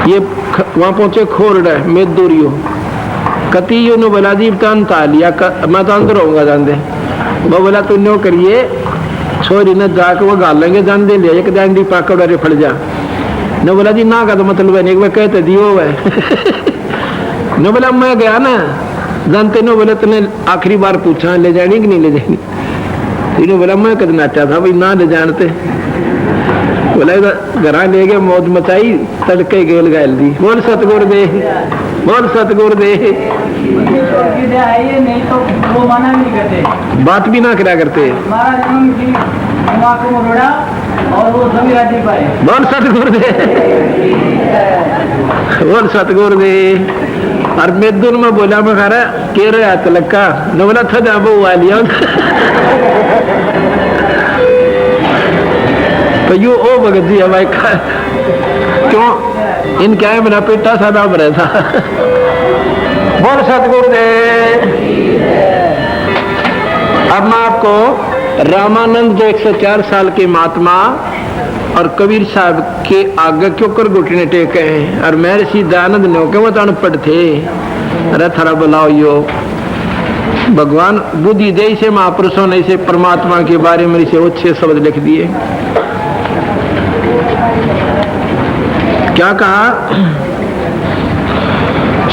ये वहां पहुंचे खोरडे मेदूरियो, कति ने बोला जी अंत आ लिया, मैं तो अंदर होऊंगा जान वो बोला तू नो करिए छोरी ने जाकर वो गाल लेंगे जान दे लिया, एक डांडी पाकड़ वाले फट जा। न बोला जी ना का तो मतलब है नहीं, कहते दियो है। न बोला मैं गया ना जानते न, बोले तूने आखिरी बार पूछा ले जानी कि नहीं ले जानी। इन्होंने बोला मैं कद नाचा था भाई ना ले जानते। बोला घर ले गए, मौज मचाई, तड़के गेल गायल दी। बोल सतगुरुदेव। बोल सतगुरुदेव। नहीं तो वो माना नहीं करते, बात भी ना करा करते। और वो सभी राज्य पाए। बोल सतगुरुदेव। बोल सतगुरुदेव। और मेदुन में बोला मैं खा रहा के रहा तलक्का न, बोला था जा वो वालिया तो यू ओ भगत जी हमारे क्यों इन क्या है, मेरा पेटा सा नाम रहा था। बोल सतगुरुदेव। अब मैं आपको रामानंद जो 104 साल के महात्मा और कबीर साहब के आगे क्यों कर घुटने टेके हैं, और महर्षि दयानंद ने क्यों वो अनपढ़ थे। अरे थारा बुलाओ यो भगवान बुद्धि दे से महापुरुषों ने इसे परमात्मा के बारे में इसे अच्छे शब्द लिख दिए। क्या कहा,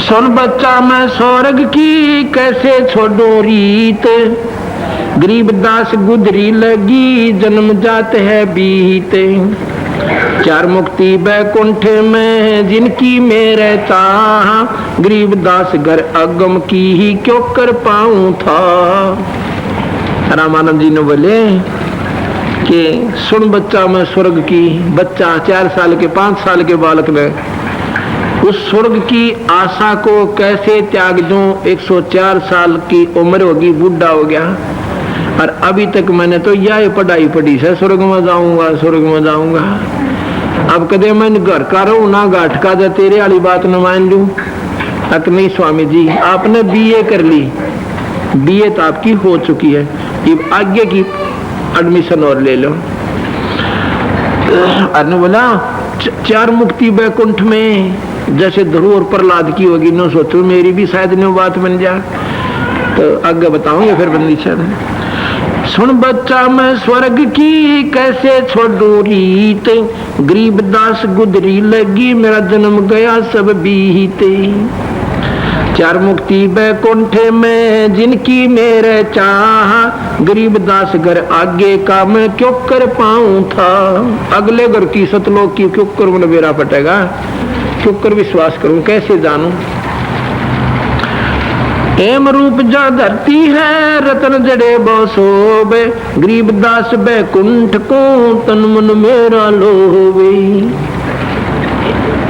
सुन बच्चा मैं स्वर्ग की कैसे छोड़ो रीत, गरीबदास गुजरी लगी जन्म जात है बीते, 4 मुक्ति बैकुंठ में जिनकी मेरे चाह, गरीबदास घर अगम की ही क्यों कर पाऊं था। रामानंद जी ने बोले कि सुन बच्चा मैं स्वर्ग की, बच्चा 4 साल के 5 साल के बालक ने उस स्वर्ग की आशा को कैसे त्याग दूं। 104 साल की उम्र होगी, बूढ़ा हो गया, और अभी तक मैंने तो यह पढ़ाई पढ़ी है स्वर्ग में जाऊंगा स्वर्ग में जाऊंगा। अब कदे मैं घर का रहूं ना घाट का, तेरे वाली बात न मान लूं। अक नहीं स्वामी जी, आपने बीए कर ली, बीए तो आपकी हो चुकी है, अब आगे की एडमिशन और ले लो। अरे बोला 4 मुक्ति बैकुंठ में जैसे ध्रुव और प्रहलाद की होगी, न सोचो मेरी भी शायद न बात बन जाए। तो आगे बताऊंगे फिर बंदी सर। सुन बच्चा मैं स्वर्ग की कैसे छोड़ू रीत, गरीबदास गुजरी लगी मेरा जन्म गया सब बीते, 4 मुक्ति बैकुंठ में जिनकी मेरे चाह, गरीबदास घर आगे का मैं क्यों कर पाऊं था। अगले घर की सतलोक की क्यों कर मन बेरा पटेगा, क्यों कर विश्वास करूं, कैसे जानूं। हेम रूप जा धरती है रतन जड़े बसोबे, गरीबदास बैकुंठ को तन मन मेरा लोवे।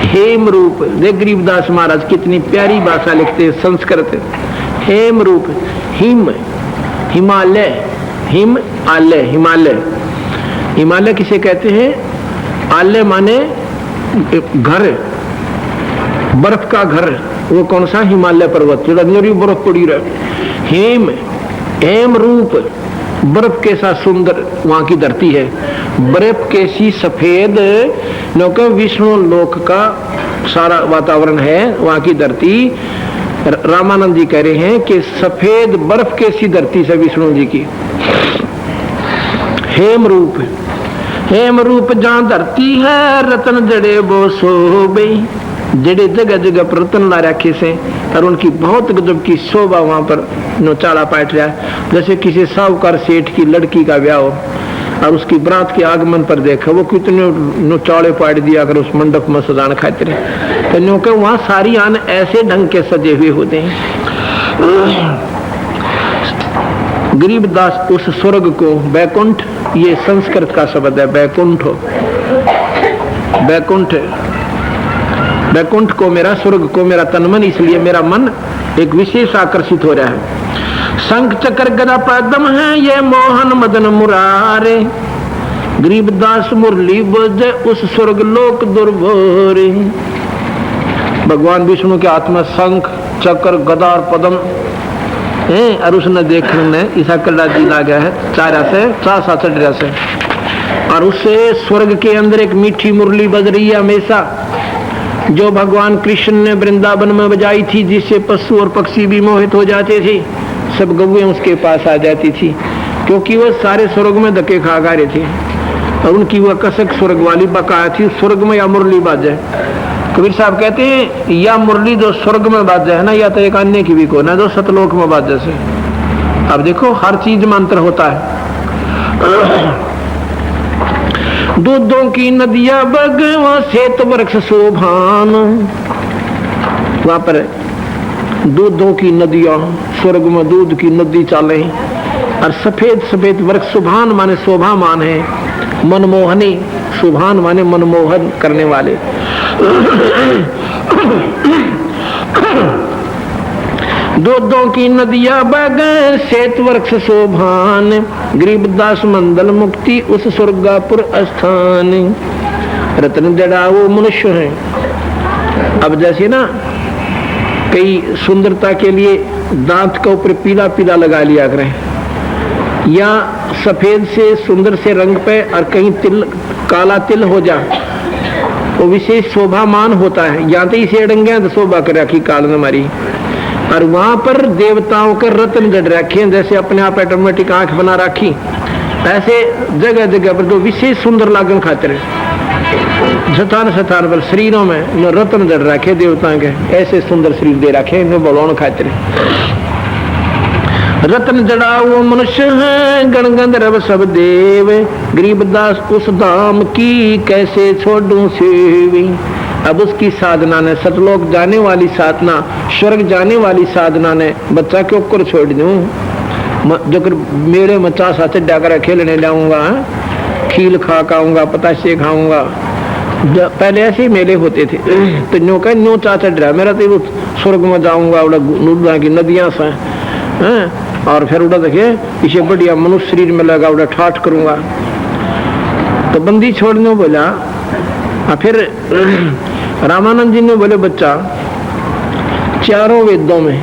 हेम रूप देख गरीबदास महाराज कितनी प्यारी भाषा लिखते हैं संस्कृत। हेम रूप, हिम हिमालय, हिम आलय, हिमालय। हिमालय किसे कहते हैं, आलय माने घर, बर्फ का घर। वो कौन सा, हिमालय पर्वत जो अंदर बर्फ पड़ी रहे। हेम, हेम रूप, बर्फ के साथ सुंदर वहां की धरती है, बर्फ के सी सफेद नौका विष्णु लोक का सारा वातावरण है वहां की धरती। रामानंद जी कह रहे हैं कि सफेद बर्फ के सी धरती से विष्णु जी की हेम रूप जहां धरती है रतन जड़े वो शोभे, जड़े जगह जगह पर रतन ला रखे से और उनकी बहुत गजब की शोभा वहां पर नौचाला पाट रहा है। जैसे किसी साहूकार सेठ की लड़की का ब्याह हो और उसकी बरात के आगमन पर देखा वो कितने नौचाले पाट दिया अगर उस मंडप में सजाने खातिर, तो वहां सारी आन ऐसे ढंग के सजे हुए होते हैं। गरीबदास उस स्वर्ग को बैकुंठ, ये संस्कृत का शब्द है बैकुंठ, बैकुंठ को मेरा, स्वर्ग को मेरा तन मन, इसलिए मेरा मन एक विशेष आकर्षित हो रहा है। शंख चक्र गदा पद्म है ये मोहन मदन मुरारे, गरीबदास मुरली बजे उस स्वर्ग लोक दुर्भोरे। भगवान विष्णु के हाथ में शंख चक्र गदा और पद्म है और उसने देखने ईसा कल्ला जी ला गया है चार चढ़ से, और उससे स्वर्ग के अंदर एक मीठी मुरली बज रही है हमेशा, जो भगवान कृष्ण ने वृंदावन में बजाई थी, जिससे पशु और पक्षी भी मोहित हो जाते थे, सब गौएं उसके पास आ जाती थी, क्योंकि वह सारे स्वर्ग में धक्के खा रहे थे और उनकी वह कसक स्वर्ग वाली बकाया थी। स्वर्ग में या मुरली बाजे, कबीर साहब कहते हैं या मुरली जो स्वर्ग में बाजे है ना, या तो एक अन्य की भी को ना जो सतलोक में बाजे से। अब देखो हर चीज में अंतर होता है। दूधों की नदियां बगवा श्वेत वृक्ष शोभान, वहां पर दूधों की नदियां, स्वर्ग में दूध की नदी चाले और सफेद सफेद वृक्ष, शोभान माने शोभामान है, मनमोहनी, शोभान माने मनमोहन करने वाले। दूधों की नदियां बगैं श्वेत वृक्ष शोभान, गरीबदास मंडल मुक्ति उस स्वर्गापुर स्थान। रत्न जड़ा वो मनुष्य है। अब जैसे ना कई सुंदरता के लिए दांत के ऊपर पीला पीला लगा लिया करें, या सफेद से सुंदर से रंग पे और कहीं तिल काला तिल हो जा, वो विशेष शोभामान होता है। या तो इसे अड़ंगे तो शोभा कर रखी काल ने मारी, और वहां पर देवताओं के रत्न जड़ रखे, जैसे अपने आप ऑटोमेटिक आंख बना रखी, ऐसे जगह जगह पर जो विशेष सुंदर लागन खातिर स्थान स्थान पर शरीरों में रत्न जड़ रखे देवताओं के, ऐसे सुंदर शरीर दे रखे इन्हें बोलौन खातिर। रत्न जड़ा वो मनुष्य है गण गंधर्व सब देव, गरीबदास उस धाम की कैसे छोड़ूं सेवी। अब उसकी साधना ने, सतलोक जाने वाली साधना, स्वर्ग जाने वाली साधना ने बच्चा क्यों कर छोड़ दूं, जो कर मेरे में चासा चड्डा कर खेलने जाऊंगा, खील खा खाऊंगा, पताशे खाऊंगा। पहले ऐसे ही मेले होते थे, तो न्यू का न्यू चा चढ़ रहा मेरा, तो स्वर्ग में जाऊंगा, उड़ा की नदियां से और फिर उड़ा देखे इसे बढ़िया मनुष्य शरीर में लगा, उड़ा ठाठ करूंगा। तो बंदी छोड़ने बोला। फिर रामानंद जी ने बोले बच्चा, चारों वेदों में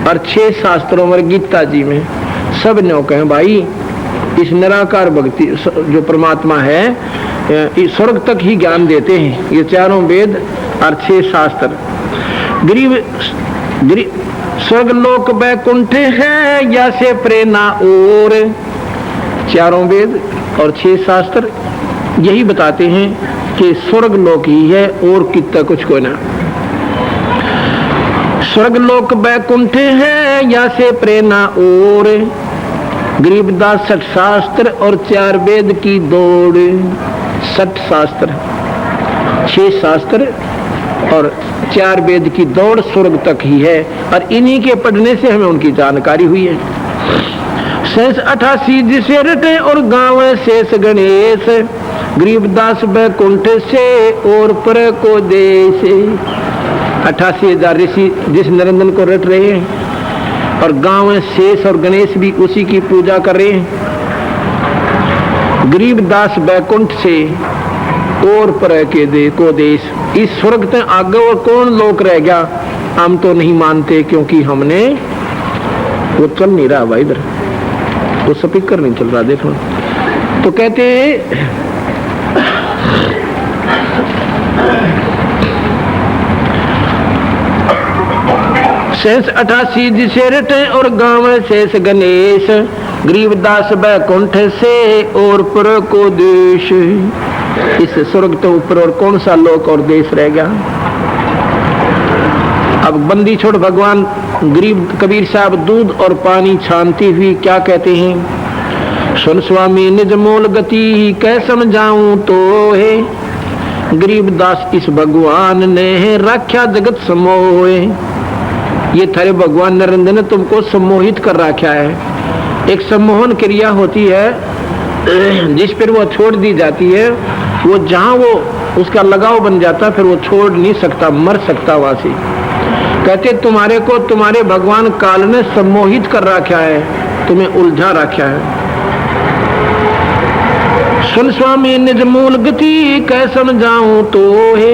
और 6 शास्त्रों में, गीता जी में सब ने कहे भाई इस निराकार भक्ति जो परमात्मा है स्वर्ग तक ही ज्ञान देते हैं, ये चारों वेद और 6 शास्त्र। गरीब स्वर्ग लोक बैकुंठ है या से प्रेरणा, और चारों वेद और 6 शास्त्र यही बताते हैं कि स्वर्ग लोक ही है और कितना कुछ को ना। स्वर्ग लोक बैकुंठ है या से प्रेरणा, और गरीबदास 60 शास्त्र और 4 वेद की दौड़। 60 शास्त्र, 6 शास्त्र और 4 वेद की दौड़ स्वर्ग तक ही है, और इन्हीं के पढ़ने से हमें उनकी जानकारी हुई है। शेष 88 जिसे रटे और गाँव शेष गणेश, गरीबदास बैकुंठ से और पर को देश। 88,000 ऋषि जिस निरंजन को रट रहे हैं, और गांव में शेष और गणेश भी उसी की पूजा कर रहे हैं। गरीबदास बैकुंठ से और पर के दे को देश। इस स्वर्ग तक आगे और कौन लोक रह गया, हम तो नहीं मानते, क्योंकि हमने वो चल नहीं रहा भाई, इधर वो स्पीकर नहीं चल रहा, देखो। तो कहते शेष 88 जिसे रटे और गाँव शेष गणेश, गरीबदास बैकुंठ से और पर को देश। इस स्वर्ग तो ऊपर और कौन सा लोक और देश रह गया। अब बंदी छोड़ भगवान गरीब कबीर साहब दूध और पानी छानती हुई क्या कहते हैं, सुन स्वामी निज मूल गति कै समझाऊं तो है, गरीबदास इस भगवान ने रखा जगत समोए। ये थारे भगवान नरेंद्र ने तुमको सम्मोहित कर रखा है। एक सम्मोहन क्रिया होती है जिस पर वो छोड़ दी जाती है, वो जहां वो उसका लगाव बन जाता फिर वो छोड़ नहीं सकता, मर सकता वहां से। कहते तुम्हारे को तुम्हारे भगवान काल ने सम्मोहित कर रखा है, तुम्हें उलझा रखा है। सुन स्वामी निज मूल गति कै समझाऊं तो है।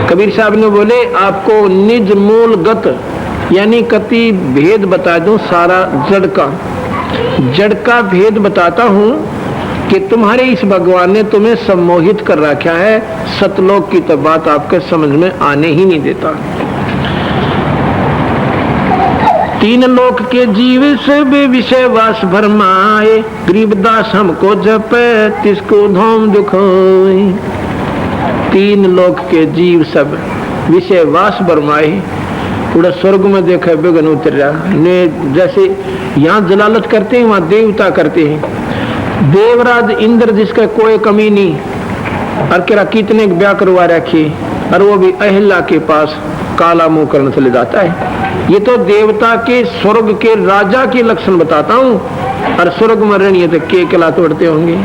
कबीर साहब ने बोले आपको निज मूल गत यानी कति भेद बता दूं, सारा जड़ का भेद बताता हूं कि तुम्हारे इस भगवान ने तुम्हें सम्मोहित कर रखा है। सतलोक की तो बात आपके समझ में आने ही नहीं देता। तीन लोक के जीव सब विषय वास भरमाए, गरीबदास हमको जपे तिसको धोम दुखोए। तीन लोक के जीव सब विषय वास भरमाए, पूरा स्वर्ग में देखा बेगन उतर रहा ने, जैसे यहाँ जलालत करते हैं वहां देवता करते हैं। देवराज इंद्र जिसका कोई कमी नहीं, और केरा कितने ब्याह करवा रखे, और वो भी अहिल्या के पास काला मुंह करने चले जाता है। ये तो देवता के स्वर्ग के राजा के लक्षण बताता हूँ, और स्वर्ग में रहनी तो के कला तोड़ते होंगे।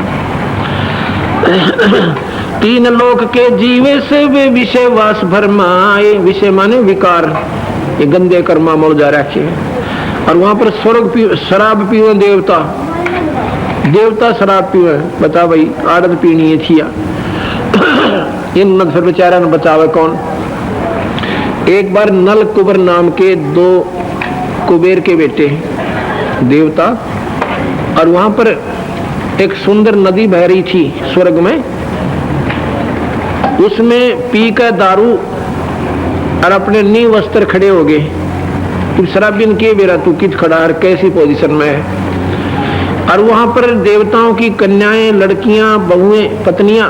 तीन लोक के जीवे से वे विषय वास भरमाए, विषय माने विकार, ये गंदे कर्मा मोल जा रखे। और वहां पर स्वर्ग शराब पीवे देवता शराब पीवे, बता भाई आदत पीनी है थिया। इन फिर बेचारा ने बचावे कौन। एक बार नल कुबर नाम के दो कुबेर के बेटे देवता, और वहां पर एक सुंदर नदी बह रही थी स्वर्ग में, उसमें पी कर दारू और अपने नींव वस्त्र खड़े हो गए। तू शराबिन के बेरा तू कित खड़ा है, कैसी पोजीशन में है। और वहां पर देवताओं की कन्याएं, लड़कियां, बहुएं, पत्नियां,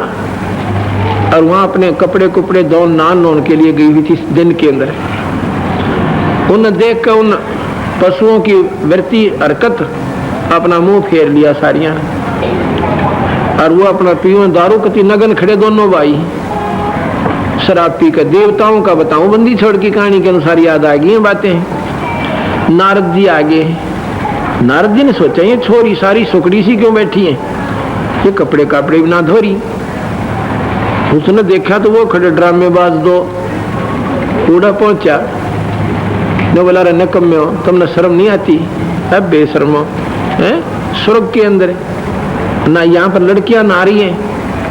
और वहां अपने कपड़े धो नहाने के लिए गई हुई थी दिन के अंदर। उन देख कर उन पशुओं की वृत्ति हरकत अपना मुंह फेर लिया सारियां, और वो अपना पीओ दारू कति नगन खड़े दोनों भाई शराब पी कर। देवताओं का बताऊं बंदी छोड़ की कहानी के अनुसार याद आ गई बातें। नारद जी आगे, नारद जी ने सोचा ये छोरी सारी सुकड़ी सी क्यों बैठी है, ये कपड़े भी ना धोरी। उसने देखा तो वो खड़े ड्रामेबाज दो कूड़ा पहुंचा, न बोला रे नकम्मे हो, तुमने शर्म नहीं आती, अब बेशर्म हो है स्वर्ग के अंदर, ना यहाँ पर लड़कियां नहा रही हैं,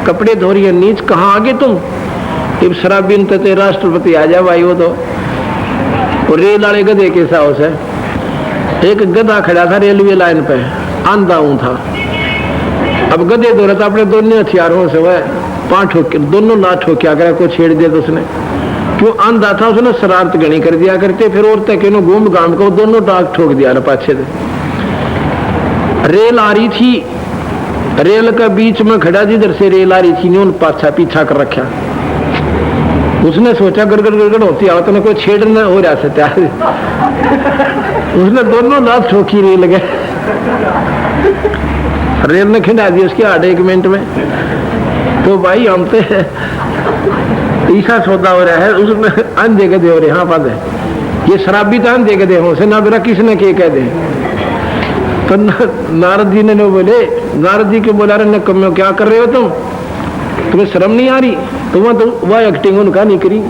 कपड़े धो रही है, नीच कहाँ आगे तुम। इब शराबीन ते राष्ट्रपति आ जा भाई। वो तो और रेल वाले गधे के साहस है। एक गधा खड़ा था रेलवे लाइन पे, आंधा हूं था। अब गधे दो रहा था अपने दोनों हथियारों से, वह पांच ठोके दोनों ना ठोकिया करे को छेड़ दिया तो उसने, क्यों आंधा था उसने शरारत गणी कर दिया करते। फिर और तक घूम घाम को दोनों टाक ठोक दिया ना पाछे से। रेल आ रही थी, रेल का बीच में खड़ा जिधर से रेल आ रही थी ने उन पाछा पीछा कर रखा। उसने सोचा गड़गड़ होती आवत में कोई छेड़ न हो रहा सकता। उसने दोनों लात ठोकी रेल गए, रेल ने खिंडा दी उसके आधे एक मिनट में। तो भाई हम तो ऐसा सौदा हो रहा है, उसमें अंधे गधे हो रहे। हाँ पद है ये शराबी तो अंधे गधे हो से ना बेरा किसने के कह दे। तो नारद जी ने बोले, नारद जी के बोला रहे कम्यो क्या कर रहे हो तुम, तुम्हें शर्म नहीं आ रही। तो वह एक्टिंग उनका नहीं करी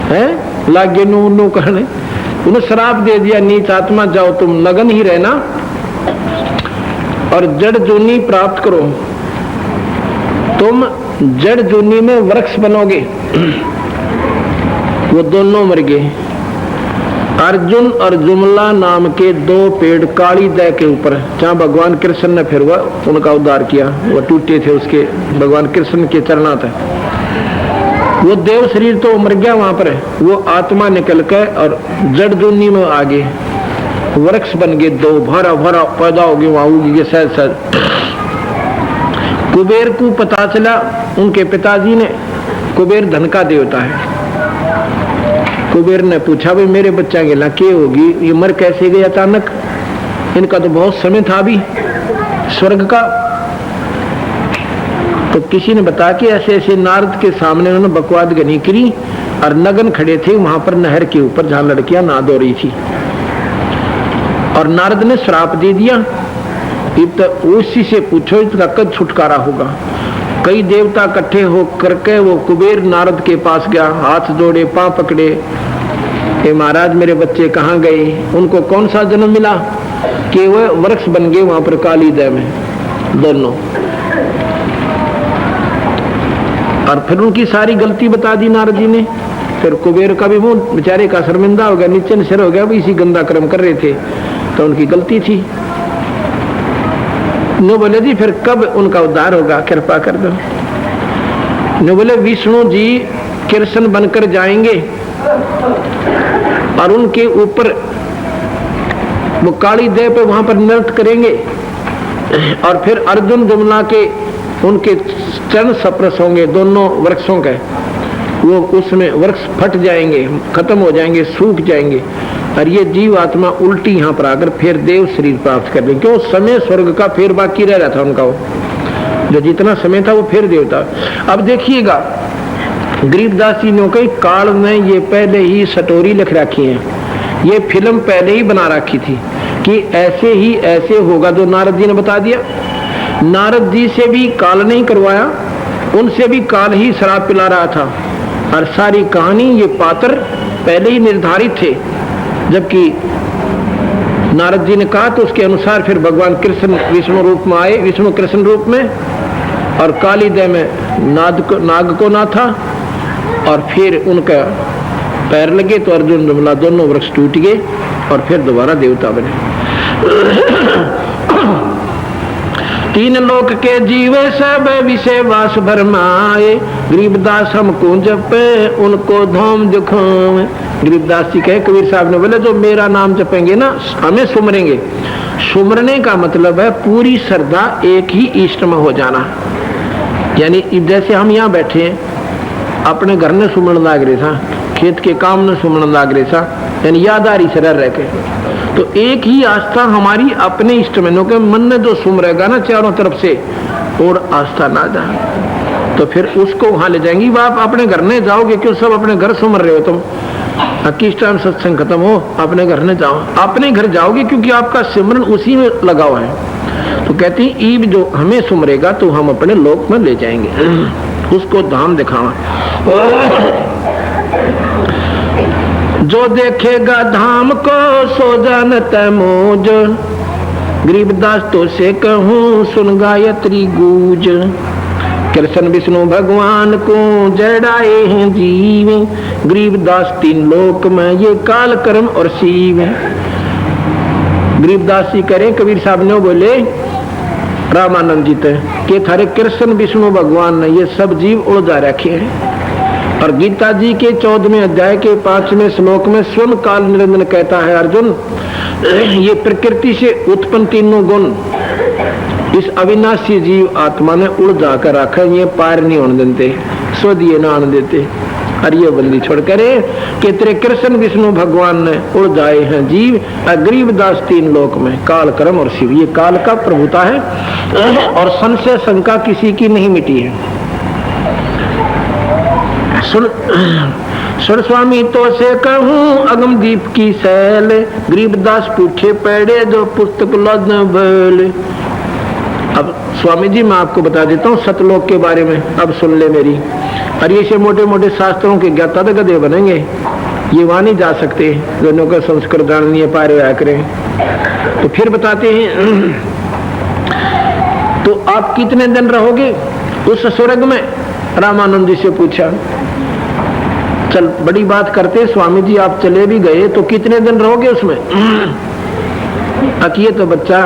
है, लागे नो करने। उन्हें शराब दे दिया, नीच आत्मा जाओ तुम नगन ही रहना और जड़ जूनी प्राप्त करो, तुम जड़ जूनी में वृक्ष बनोगे। वो दोनों मर गए। अर्जुन और जुमला नाम के दो पेड़ काली दह के ऊपर, जहाँ भगवान कृष्ण ने फिर वह उनका उद्धार किया, वो टूटे थे उसके भगवान कृष्ण के चरणा थे। वो देव शरीर तो मर गया वहां पर, वो आत्मा निकल कर और जड़ दुनिया में आगे वृक्ष बन गए, दो भरा भरा पैदा हो गए वहां उगी सहज सहज। कुबेर को पता चला, उनके पिताजी ने, कुबेर धन का देवता है। कुबेर ने पूछा भाई मेरे बच्चा के ला क्या होगी, ये मर कैसे गए अचानक, इनका तो बहुत समय था अभी स्वर्ग का। तो किसी ने बताया कि ऐसे ऐसे नारद के सामने उन्होंने बकवाद गनी करी और नगन खड़े थे वहां पर नहर के ऊपर जहां लड़कियां नहा धो रही थी, और नारद ने श्राप दे दिया, तो उसी से पूछो इसका कद छुटकारा होगा। कई देवता इकट्ठे हो करके वो कुबेर नारद के पास गया, हाथ जोड़े पांव पकड़े, हे महाराज मेरे बच्चे कहाँ गए, उनको कौन सा जन्म मिला कि वह वृक्ष बन गए वहां पर कालीदय में दोनों। और फिर उनकी सारी गलती बता दी नारद जी ने। फिर कुबेर का भी मुंह बेचारे का शर्मिंदा हो गया, नीचे सिर हो गया, इसी गंदा कर्म कर रहे थे तो उनकी गलती थी। नो बोले जी फिर कब उनका उद्धार होगा, कृपा कर दो। नो बोले विष्णु जी कृष्ण बनकर जाएंगे और उनके ऊपर वो काली देव पे वहां पर नृत्य करेंगे, और फिर अर्जुन जमुना के उनके चरण स्पर्श होंगे दोनों वृक्षों के, वो उसमें वृक्ष फट जाएंगे, खत्म हो जाएंगे, सूख जाएंगे, और ये जीव आत्मा उल्टी यहाँ पर आकर फिर देव शरीर प्राप्त कर लेंगे। क्यों समय स्वर्ग का फिर बाकी रह रहा था उनका, वो जो जितना समय था वो फिर देवता। अब देखिएगा गरीबदास जी ने कई काल में ये पहले ही स्टोरी लिख रखी है, ये फिल्म पहले ही बना रखी थी कि ऐसे ही ऐसे होगा जो नारद जी ने बता दिया। नारद जी से भी काल नहीं करवाया, उनसे भी काल ही शराब पिला रहा था, और सारी कहानी ये पात्र पहले ही निर्धारित थे। जबकि नारद जी ने कहा तो उसके अनुसार फिर भगवान कृष्ण विष्णु रूप में आए, विष्णु कृष्ण रूप में, और कालीदय में नाग को ना था, और फिर उनका पैर लगे तो अर्जुन जमुना दोनों वृक्ष टूट गए और फिर दोबारा देवता बने। तीन लोक के जीवे सब विषय वास भरमाए, गरीबदास हमको जपे उनको धाम दिखावे। गरीबदास जी कहे, कबीर साहब ने बोले जो मेरा नाम जपेंगे ना हमें सुमरेंगे। सुमरने का मतलब है पूरी श्रद्धा एक ही इष्ट में हो जाना। यानी जैसे हम यहाँ बैठे हैं, अपने घर ने सुमरण लाग रहे था, खेत के काम ने सुमरण लाग रहे था, यानी यादारी से रह के, तो एक ही आस्था हमारी अपने इष्टमनों के मन में जो सुमरेगा ना चारों तरफ से, और आस्था ना जाए तो फिर उसको वहां ले जाएंगी। आप अपने घर नहीं जाओगे, क्यों सब अपने घर सुमर रहे हो तुम, किस टाइम सत्संग खत्म हो अपने घर नहीं जाओ, अपने घर जाओगे क्योंकि आपका सिमरन उसी में लगा हुआ है। तो कहते हैं ईब जो हमें सुमरेगा तो हम अपने लोक में ले जाएंगे, उसको धाम दिखावा। जो देखेगा धाम को सो जानता मोज, गरीबदास तो से कहूँ सुन गायत्री गूंज। कृष्ण विष्णु भगवान को जड़ाए हैं जीव, गरीबदास तीन लोक में ये काल कर्म और शिव। गरीबदास जी करें, कबीर साहब ने बोले रामानंद जी के थारे कृष्ण विष्णु भगवान ने ये सब जीव उलझा रखे हैं। और गीता जी के 14वें अध्याय के 5वें श्लोक में स्वयं काल निरंजन कहता है, अर्जुन ये प्रकृति से उत्पन्न तीनों गुण इस अविनाशी जीव आत्मा ने उलझा कर रखा, ये पार नहीं होने देते, स्वदीय ना आने देते। और ये बंदी छोड़ करे कि तेरे कृष्ण विष्णु भगवान ने उलझाए हैं जीव, गरीबदास तीन लोक में काल कर्म और शिव। ये काल का प्रभुता है और संशय शंका किसी की नहीं मिटी है। सुन स्वामी तो से कहूँ अगम दीप की सैल, गरीबदास पूछे पढ़े जो पुस्तक लद बैल। अब स्वामी जी मैं आपको बता देता हूँ सतलोक के बारे में, अब सुन ले मेरी। और ये से मोटे मोटे शास्त्रों के ज्ञाता तो गधे बनेंगे, ये वहां नहीं जा सकते, दोनों का संस्कृत जाननीय पारे आया करें। तो फिर बताते हैं, तो आप कितने दिन रहोगे उस स्वर्ग में? रामानंद जी से पूछा। चल बड़ी बात करते स्वामी जी, आप चले भी गए तो कितने दिन रहोगे उसमें? अकिए तो बच्चा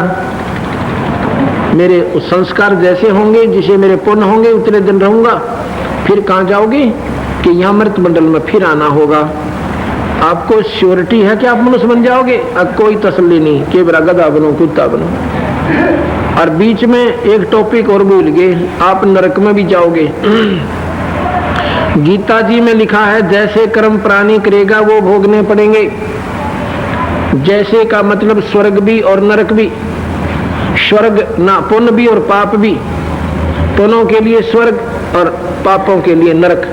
मेरे संस्कार जैसे होंगे, जिसे मेरे पुण्य होंगे उतने दिन रहूंगा, फिर कहाँ जाओगे? कि यहाँ मृत मंडल में फिर आना होगा। आपको श्योरिटी है कि आप मनुष्य बन जाओगे? अब कोई तसल्ली नहीं कि मेरा गधा बनो, कुत्ता बनो। और बीच में एक टॉपिक और भूल गए, आप नरक में भी जाओगे। गीता जी में लिखा है जैसे कर्म प्राणी करेगा वो भोगने पड़ेंगे। जैसे का मतलब स्वर्ग भी और नरक भी। स्वर्ग ना, पुण्य भी और पाप भी। पुण्यों के लिए स्वर्ग और पापों के लिए नरक।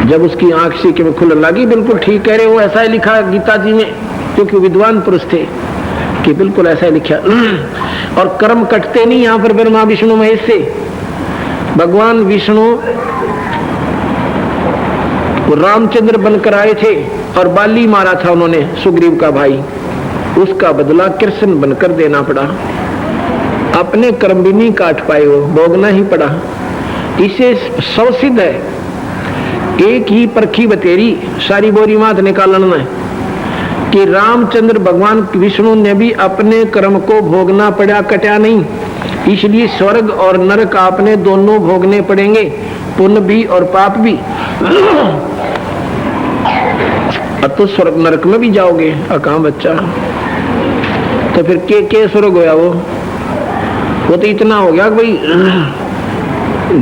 जब उसकी आंख से कि खुलने लगी, बिल्कुल ठीक कह रहे हो, ऐसा ही लिखा गीता जी में, क्योंकि विद्वान पुरुष थे कि बिल्कुल ऐसा ही लिखा। और कर्म कटते नहीं यहाँ पर ब्रह्मा विष्णु महेश से। भगवान विष्णु रामचंद्र बनकर आए थे और बाली मारा था उन्होंने, सुग्रीव का भाई। उसका बदला कृष्ण बनकर देना पड़ा। अपने कर्म भी नहीं काट पाए, वो भोगना ही पड़ा। इसे सौसिद्ध है, एक ही परखी बतेरी सारी बोरी मात निकालन में, कि रामचंद्र भगवान विष्णु ने भी अपने कर्म को भोगना पड़ा, कटा नहीं। इसलिए स्वर्ग और नरक आपने दोनों भोगने पड़ेंगे, पुण्य भी और पाप भी। अब तो स्वर्ग नरक में भी जाओगे। कहाँ बच्चा, तो फिर के स्वर्ग होया? वो तो इतना हो गया कि भाई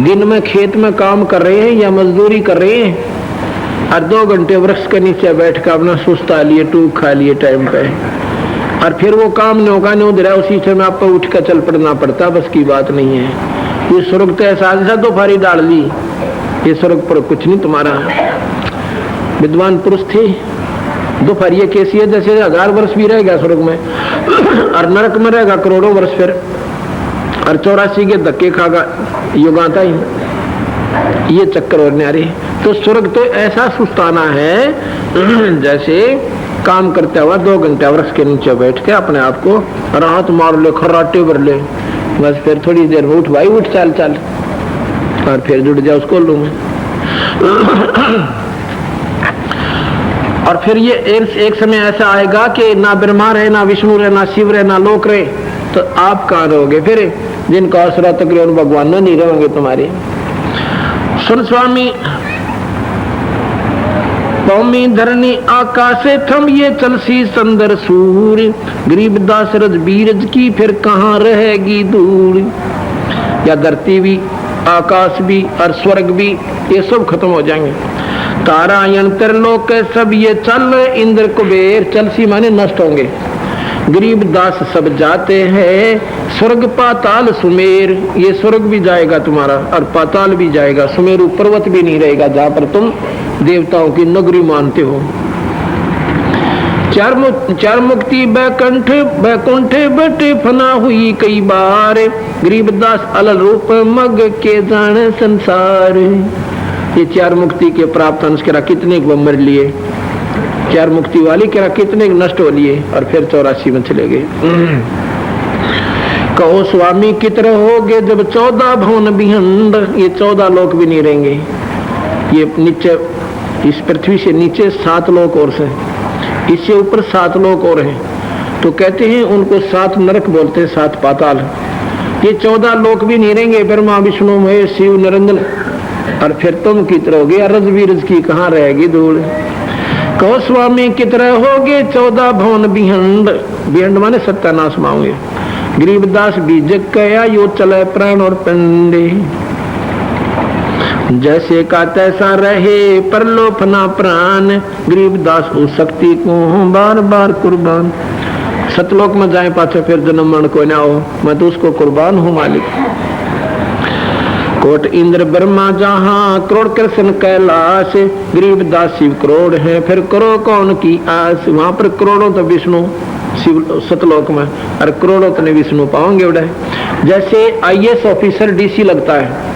दिन में खेत में काम कर रहे हैं या मजदूरी कर रहे हैं और 2 घंटे वृक्ष के नीचे बैठ कर अपना सुस्ता लिए, टूक खा लिए टाइम पे, और फिर वो काम नहीं होगा, नहीं उधर उसी समय आपको उठ कर चल पड़ना पड़ता। बस की बात नहीं है। ये स्वर्ग तो ऐसा दोपहरी डाल ली, ये स्वर्ग पर कुछ नहीं तुम्हारा। विद्वान पुरुष थे, दोपहर ये कैसी है जैसे 1000 वर्ष भी रहेगा स्वर्ग में और नरक में रहेगा करोड़ों वर्ष, फिर और 84 के धक्के खागा युगाता ही। ये चक्कर और न्यारे। तो स्वर्ग तो ऐसा सुस्ताना है जैसे काम करता हुआ 2 घंटे वृक्ष के नीचे बैठ के अपने आप को राहत मार ले, खर्राटे भर ले, बस फिर थोड़ी देर में उठ भाई उठ, चल चल, और फिर जुड़ जाओ उसको लू में। और फिर ये एक समय ऐसा आएगा कि ना ब्रह्मा रहे, ना विष्णु रहे, ना शिव रहे, ना लोक रहे, तो आप कहाँ रहोगे? फिर जिनका आसरा तक भगवान नहीं रहेंगे तुम्हारे। सुन स्वामी, कौमी धरनी आकाशे थम ये चलसी संदर सूर, गरीबदास रज बीरज की फिर कहाँ रहेगी दूर। या धरती भी, आकाश भी और स्वर्ग भी, ये सब खत्म हो जाएंगे। तारा यंत्र लोक सब ये चल, इंद्र कुबेर चलसी माने नष्ट होंगे। गरीब दास सब जाते हैं, स्वर्ग पाताल सुमेर, ये स्वर्ग भी जाएगा तुम्हारा और पाताल भी जाएगा। सुमेरु पर्वत भी नहीं रहेगा जहां पर तुम देवताओं की नगरी मानते हो। चार मुक्ति बैकुंठ बटे फना हुई कई बार, गरीबदास अलल रूप मग के जाने संसार। ये 4 मुक्ति के प्राप्त अंश करा कितने मर लिए, 4 मुक्ति वाली करा कितने नष्ट हो लिए और फिर 84 में चले गए। कहो स्वामी कितने होगे जब 14 भवन बिहंड, ये 14 लोक भी नहीं रहेंगे। ये नीचे इस पृथ्वी से नीचे 7 लोक और से, इससे ऊपर 7 लोक और हैं, तो कहते हैं उनको 7 नरक बोलते हैं, 7 पाताल। ये 14 लोक भी नहीं रहेंगे, ब्रह्मा विष्णु महेश शिव निरंजन, और फिर तुम कितने होगे? रज बीरज की कहाँ रहेगी धूल। कहो स्वामी कितने होगे 14 भवन बिहंड, बिहंड माने सत्यानाश माओगे। गरीबदास बीजक कया यो चले प्राण और पंडे, जैसे का तैसा रहे परलोक ना प्राण। गरीबदास उस शक्ति को बार बार कुर्बान, सतलोक में जाए पाछे फिर जन्म मरण को ना हो, मैं तो उसको कुर्बान हूँ मालिक। कोट इंद्र ब्रह्मा जहाँ करोड़ कृष्ण कैलाश, गरीबदास शिव करोड़ है फिर करो कौन की आस। वहां पर करोड़ों तो विष्णु शिव सतलोक में, और करोड़ों तो विष्णु पाओगे उड़े। जैसे IAS ऑफिसर DC लगता है,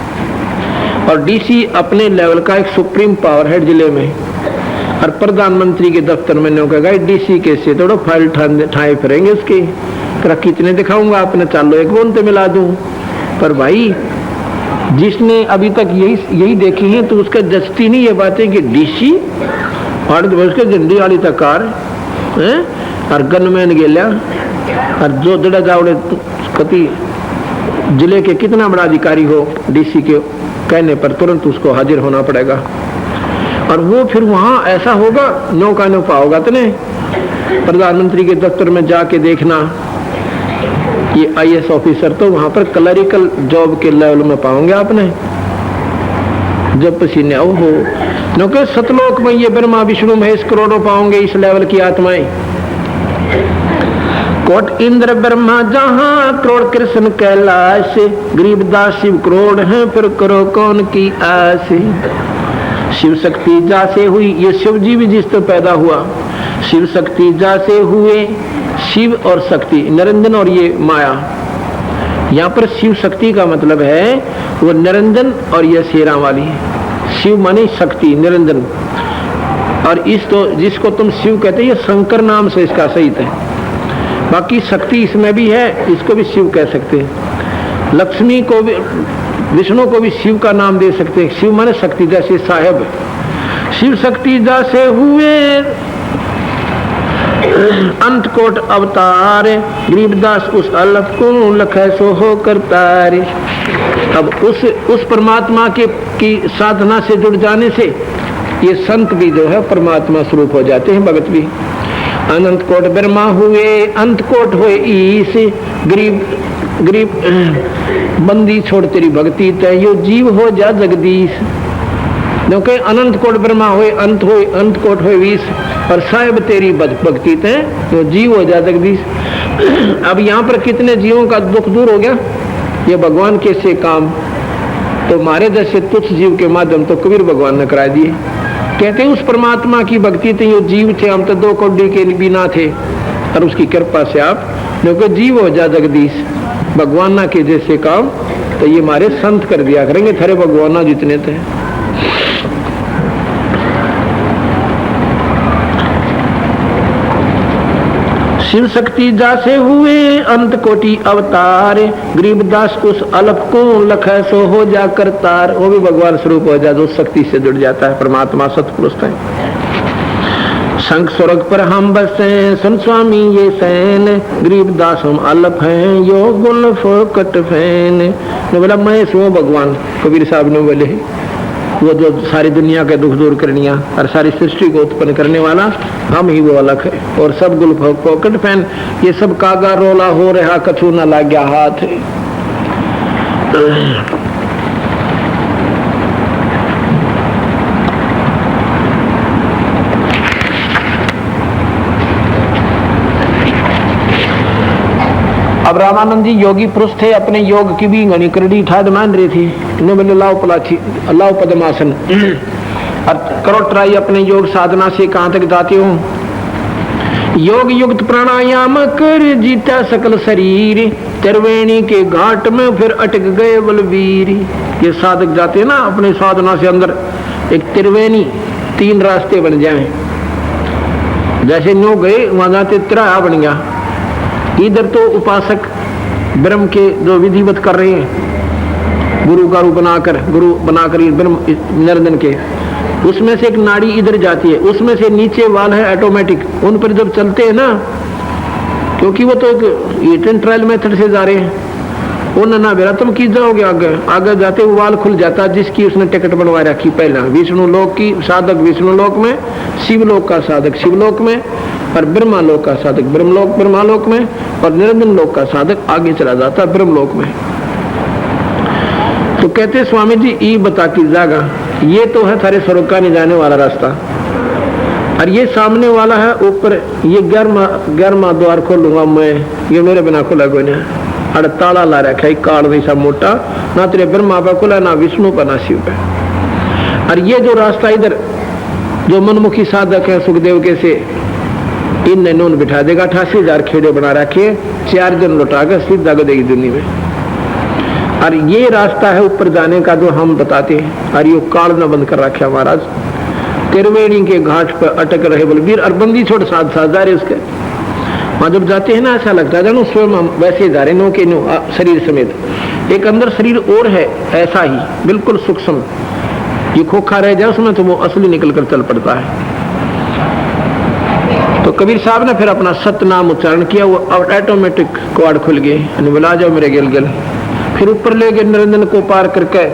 और DC अपने लेवल का एक सुप्रीम पावर है जिले में, और प्रधानमंत्री के दफ्तर में ने कहा DC कैसे थोड़ा फाइल ठाए फिरेंगे उसकी, कितने दिखाऊंगा आपने, चालो एक बोन तो मिला दूं। पर भाई जिसने अभी तक यही देखी है तो उसका जस्ती नहीं ये बातें कि DC और उसके झंडी वाली तकार है और गनमैन गेल्या और जो दड़ा जावड़े कति जिले के कितना बड़ा अधिकारी हो, डीसी के कहने पर तुरंत उसको हाजिर होना पड़ेगा। और वो फिर वहां ऐसा होगा नो का नो पाओगा। तने प्रधानमंत्री के दफ्तर में जाके देखना, ये आईएएस ऑफिसर तो वहां पर क्लरिकल जॉब के लेवल में पाओगे आपने, जब पसीने हो। क्योंकि सतलोक में ये ब्रह्मा विष्णु महेश करोड़ों पाओगे इस लेवल की आत्माएं। कोट इंद्र ब्रह्मा जहां करोड़ कृष्ण कैलाश, गरीबदास शिव करोड़ हैं फिर करो कौन की आस। शिव शक्ति जासे हुई, ये शिव जी भी जिस तो पैदा हुआ, शिव शक्ति जासे हुए, शिव और शक्ति निरंजन और ये माया। यहाँ पर शिव शक्ति का मतलब है वो निरंजन और ये शेरा वाली। शिव माने शक्ति, निरंजन। और इस तो जिसको तुम शिव कहते हो ये शंकर नाम से इसका सहित है। बाकी शक्ति इसमें भी है, इसको भी शिव कह सकते हैं। लक्ष्मी को भी, विष्णु को भी शिव का नाम दे सकते हैं। शिव माने शक्ति, जैसे साहेब शिव शक्ति जैसे हुए अंत कोट अवतार, गरीबदास उस अलफ को लखै सो हो करतार। अब उस परमात्मा के की साधना से जुड़ जाने से ये संत भी जो है परमात्मा स्वरूप हो जाते हैं, भगत भी। अनंत कोट ब्रह्मा हुए, अंत कोट हुए ईश, गरीब बंदी छोड़ तेरी भक्ति तय, यो जीव हो जा जगदीश। क्योंकि अनंत कोट ब्रह्मा हुए, अंत कोट हुए ईश, और साहेब तेरी भक्ति तय, यो जीव हो जा जगदीश। अब यहाँ पर कितने जीवों का दुख दूर हो गया, ये भगवान के से काम तो हमारे जैसे तुच्छ जीव के माध्यम तो कबीर भगवान ने करा दिए। कहते हैं उस परमात्मा की भक्ति थे, यो जीव थे, हम तो 2 कौड़ी के बिना थे, और उसकी कृपा से आप क्योंकि जीव हो जा जगदीश, भगवान ना के जैसे काम तो ये हमारे संत कर दिया करेंगे, थारे भगवाना जितने थे। शिव शक्ति जासे हुए अंत कोटि अवतार, गरीबदास उस अलप को लखै सो हो जा करतार। वो भी भगवान स्वरूप हो जा जो शक्ति से जुड़ जाता है, परमात्मा सतपुरुष है। शंख स्वर्ग पर हम बसे, सुन स्वामी ये सैन, गरीबदास हम अलप हैं, यो गुण फोकट फैन। ने बोला मैं सो भगवान, कबीर साहब ने बोले वो जो सारी दुनिया के दुख दूर करनिया और सारी सृष्टि को उत्पन्न करने वाला हम ही वो अलग है। और सब गुल फोकट फैन, ये सब कागा रोला हो रहा कछु न लाग गया हाथ। अब रामानंद जी योगी पुरुष थे, अपने योग की भी घनी करड़ी ठाड मान रही थी। इन्हें बोले लाओ पद्मासन और करो ट्राई अपने योग साधना से कहां तक जाते हो। योग युक्त प्राणायाम कर जीता सकल शरीर, त्रिवेणी के घाट में फिर अटक गए बलवीर। ये साधक जाते हैं ना अपने साधना से अंदर एक त्रिवेणी, 3 रास्ते बन जाए। जैसे न्यू गए वहां जाते त्रिया बन गया। इधर तो उपासक ब्रह्म के जो विधिवत कर रहे हैं, गुरु का रूप बनाकर ब्रह्म निरंजन के, उसमें से एक नाड़ी इधर जाती है, उसमें से नीचे वाल है ऑटोमेटिक, उन पर जब चलते हैं ना, क्योंकि वो तो एक ट्रायल मेथड से जा रहे हैं, उन्हें ना बेरा तुम की जाओगे आगे जाते वो वाल खुल जाता जिसकी उसने टिकट बनवा रखी पहला। विष्णु लोक की साधक विष्णु लोक में, शिवलोक का साधक शिवलोक में, और ब्रह्मालोक का साधक ब्रह्मालोक में, और निरंजन लोक का साधक आगे चला जाता ब्रह्मलोक में। तो कहते स्वामी जी ई बता की जागा, ये तो है थारे स्वर्ग का नहीं जाने वाला रास्ता, और ये सामने वाला है ऊपर, ये 11वां द्वार खोलूंगा मैं, ये मेरे बिना खुला कोई नहीं। अड़ ताला ला रखा है काल जैसा मोटा, ना तेरे ब्रह्मा पे खुला, ना विष्णु पे, ना शिव पे। और ये जो रास्ता इधर जो मनमुखी साधक है सुखदेव के से, इन नून बिठा देगा, 88,000 खेड़े बना रखे, 4 जन लौटाकर सीधा देगी दुनिया में। और ये रास्ता है ऊपर जाने का जो हम बताते हैं, और ये काल न बंद कर रखे महाराज, त्रिवेणी के घाट पर अटक रहे बलबीर, और बंदी छोड़ साथ जा रहे उसके। वहां जब जाते हैं ना ऐसा लगता है जानो स्वयं हम वैसे जा रहे नो के नो शरीर समेत। एक अंदर शरीर और है ऐसा ही बिल्कुल सूक्ष्म, ये खोखा रह जाए उसमें तो वो असली निकल कर चल पड़ता है। तो कबीर साहब ने फिर अपना सत नाम उच्चारण किया, वो ऑटोमेटिक क्वाड खुल गए, बोला जाओ मेरे गिल गिल। फिर ऊपर ले गए निरंजन को पार करके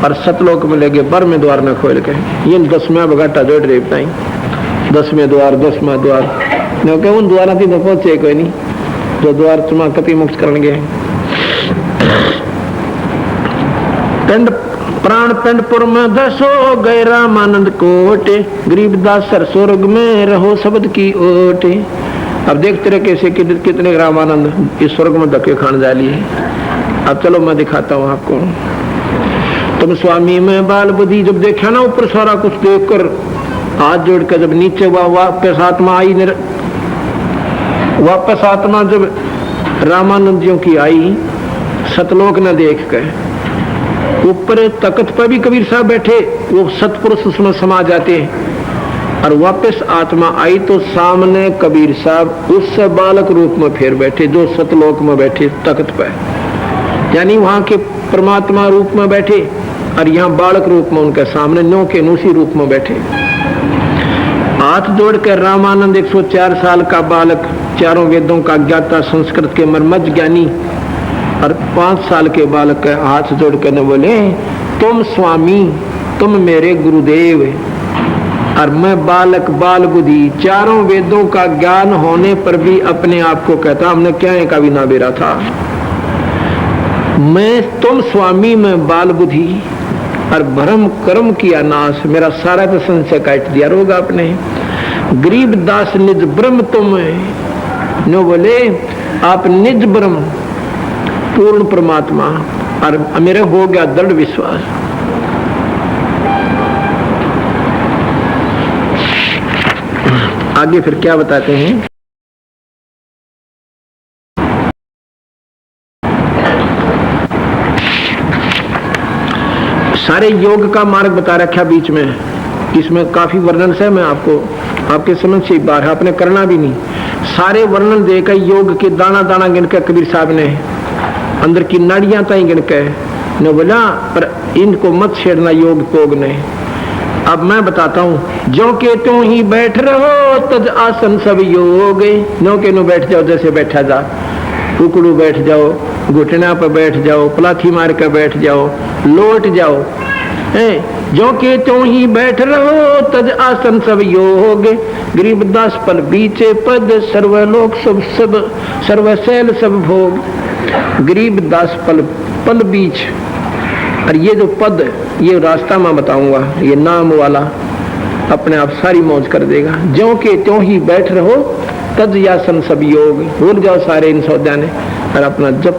और सतलोक में ले गए बर में द्वार न खोल के। ये 10वां बगाटा जोड़ रहे बताई 10वें द्वार क्योंकि उन द्वारा थी तो पहुंचे कोई नहीं जो द्वार चुमा कति मुक्त करने गए। पिंड प्राण पिंडपुर में दसो गए रामानंद कोटे, गरीबदास सर स्वर्ग में रहो शब्द की ओटे। अब देखते रहे कैसे कितने रामानंद इस स्वर्ग में धक्के खाने जा लिए। अब चलो मैं दिखाता हूँ आपको। तुम स्वामी में बाल बुद्धि जब देखा ना ऊपर सारा कुछ देखकर हाथ जोड़कर जब नीचे वापस आत्मा आई, वापस आत्मा जब रामानंद जियों की आई सतलोक न देख कर, ऊपर तख्त पर भी कबीर साहब बैठे, वो सतपुरुष उसमें समा जाते हैं। और वापस आत्मा आई तो सामने कबीर साहब उस बालक रूप में फिर बैठे जो सतलोक में बैठे तख्त पर, यानी वहां के परमात्मा रूप में बैठे और यहाँ बालक रूप में उनके सामने नो के नूसी रूप में बैठे। हाथ जोड़कर रामानंद 104 साल का बालक, चारों वेदों का ज्ञाता, संस्कृत के मर्मज्ञ ज्ञानी और 5 साल के बालक के हाथ जोड़कर न बोले तुम स्वामी, तुम मेरे गुरुदेव और मैं बालक बाल बुद्धि, चारों वेदों का ज्ञान होने पर भी अपने आप को कहता हमने क्या है का भी ना बेरा था। मैं तुम स्वामी में बाल बुद्धि और भ्रम कर्म किया नाश, मेरा सारा तो संशय काट दिया रोग आपने। गरीब दास निज ब्रह्म तुम नो बोले आप निज ब्रह्म पूर्ण परमात्मा और मेरा हो गया दृढ़ विश्वास। आगे फिर क्या बताते हैं। सारे योग का मार्ग बता रखा बीच में, इसमें काफी वर्णन से मैं आपको आपके समझ से बाहर आपने करना भी नहीं। सारे वर्णन देकर योग के दाना दाना गिनकर कबीर साहब ने अंदर की नाड़ियां ताई गिनकर ने बोला पर इनको मत छेड़ना योग पोग ने। अब मैं बताता हूँ जो के त्यों ही बैठ रहो तज आसन सब योग, नो के नो बैठ जाओ जैसे बैठा जा, उकड़ू बैठ जाओ, घुटना पर बैठ जाओ, पलाथी मार कर बैठ जाओ, लौट जाओ, जो के त्यों ही बैठ रहो तज आसन सब योग। गरीबदास पल बीचे पद सर्वलोक सब सब सर्वशैल सब भोग। गरीबदास पल पल बीच, और ये जो पद ये रास्ता मैं बताऊंगा, ये नाम वाला अपने आप सारी मौज कर देगा। ज्यों के त्यों ही बैठ रहो तज यासन सब योग, भूल जाओ सारे इन सौदाने और अपना जप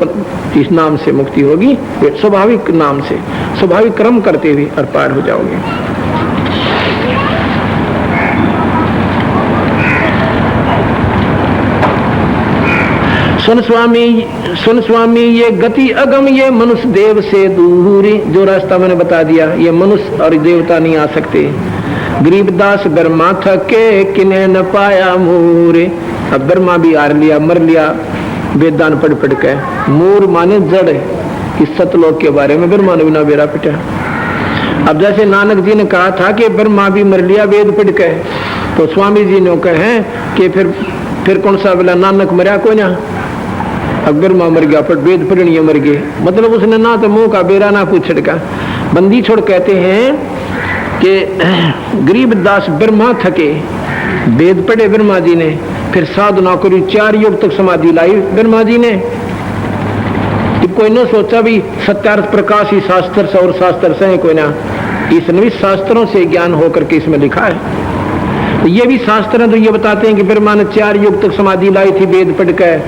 इस नाम से मुक्ति होगी, स्वाभाविक नाम से स्वाभाविक कर्म करते हुए और पार हो जाओगे। सुन स्वामी ये गति अगम, ये मनुष्य देव से दूरी, जो रास्ता मैंने बता दिया ये मनुष्य और देवता नहीं आ सकते। गरीबदास ब्रह्मा थके किने न पाया मूरे, अब ब्रह्मा भी हार लिया मर लिया वेदान पढ़ पढ़ के। मूर माने जड़, इस सतलोक के बारे में ब्रह्मा ने बिना बेरा पिटा। अब जैसे नानक जी ने कहा था कि ब्रह्मा भी मर लिया वेद पढ़ के, तो स्वामी जी ने कहे कि फिर कौन सा बोला नानक मरिया कोई ना, अब ब्रह्मा मर गया पर वेद पढ़नी मर गए, मतलब उसने ना तो मुंह का बेरा ना पूछ छिड़का। बंदी छोड़ कहते हैं कि गरीबदास ब्रह्मा थके, वेद पढ़े ब्रह्मा जी ने, फिर साधना करी 4 युग तक समाधि लाई ब्रह्मा जी ने। कोई न सोचा भी सत्यार्थ प्रकाश ही शास्त्र से और शास्त्र से कोई ना, इसने भी शास्त्रों से ज्ञान होकर के इसमें लिखा है। ये भी शास्त्र तो ये बताते हैं कि ब्रह्मा ने 4 युग तक समाधि लाई थी वेद पढ़ कर,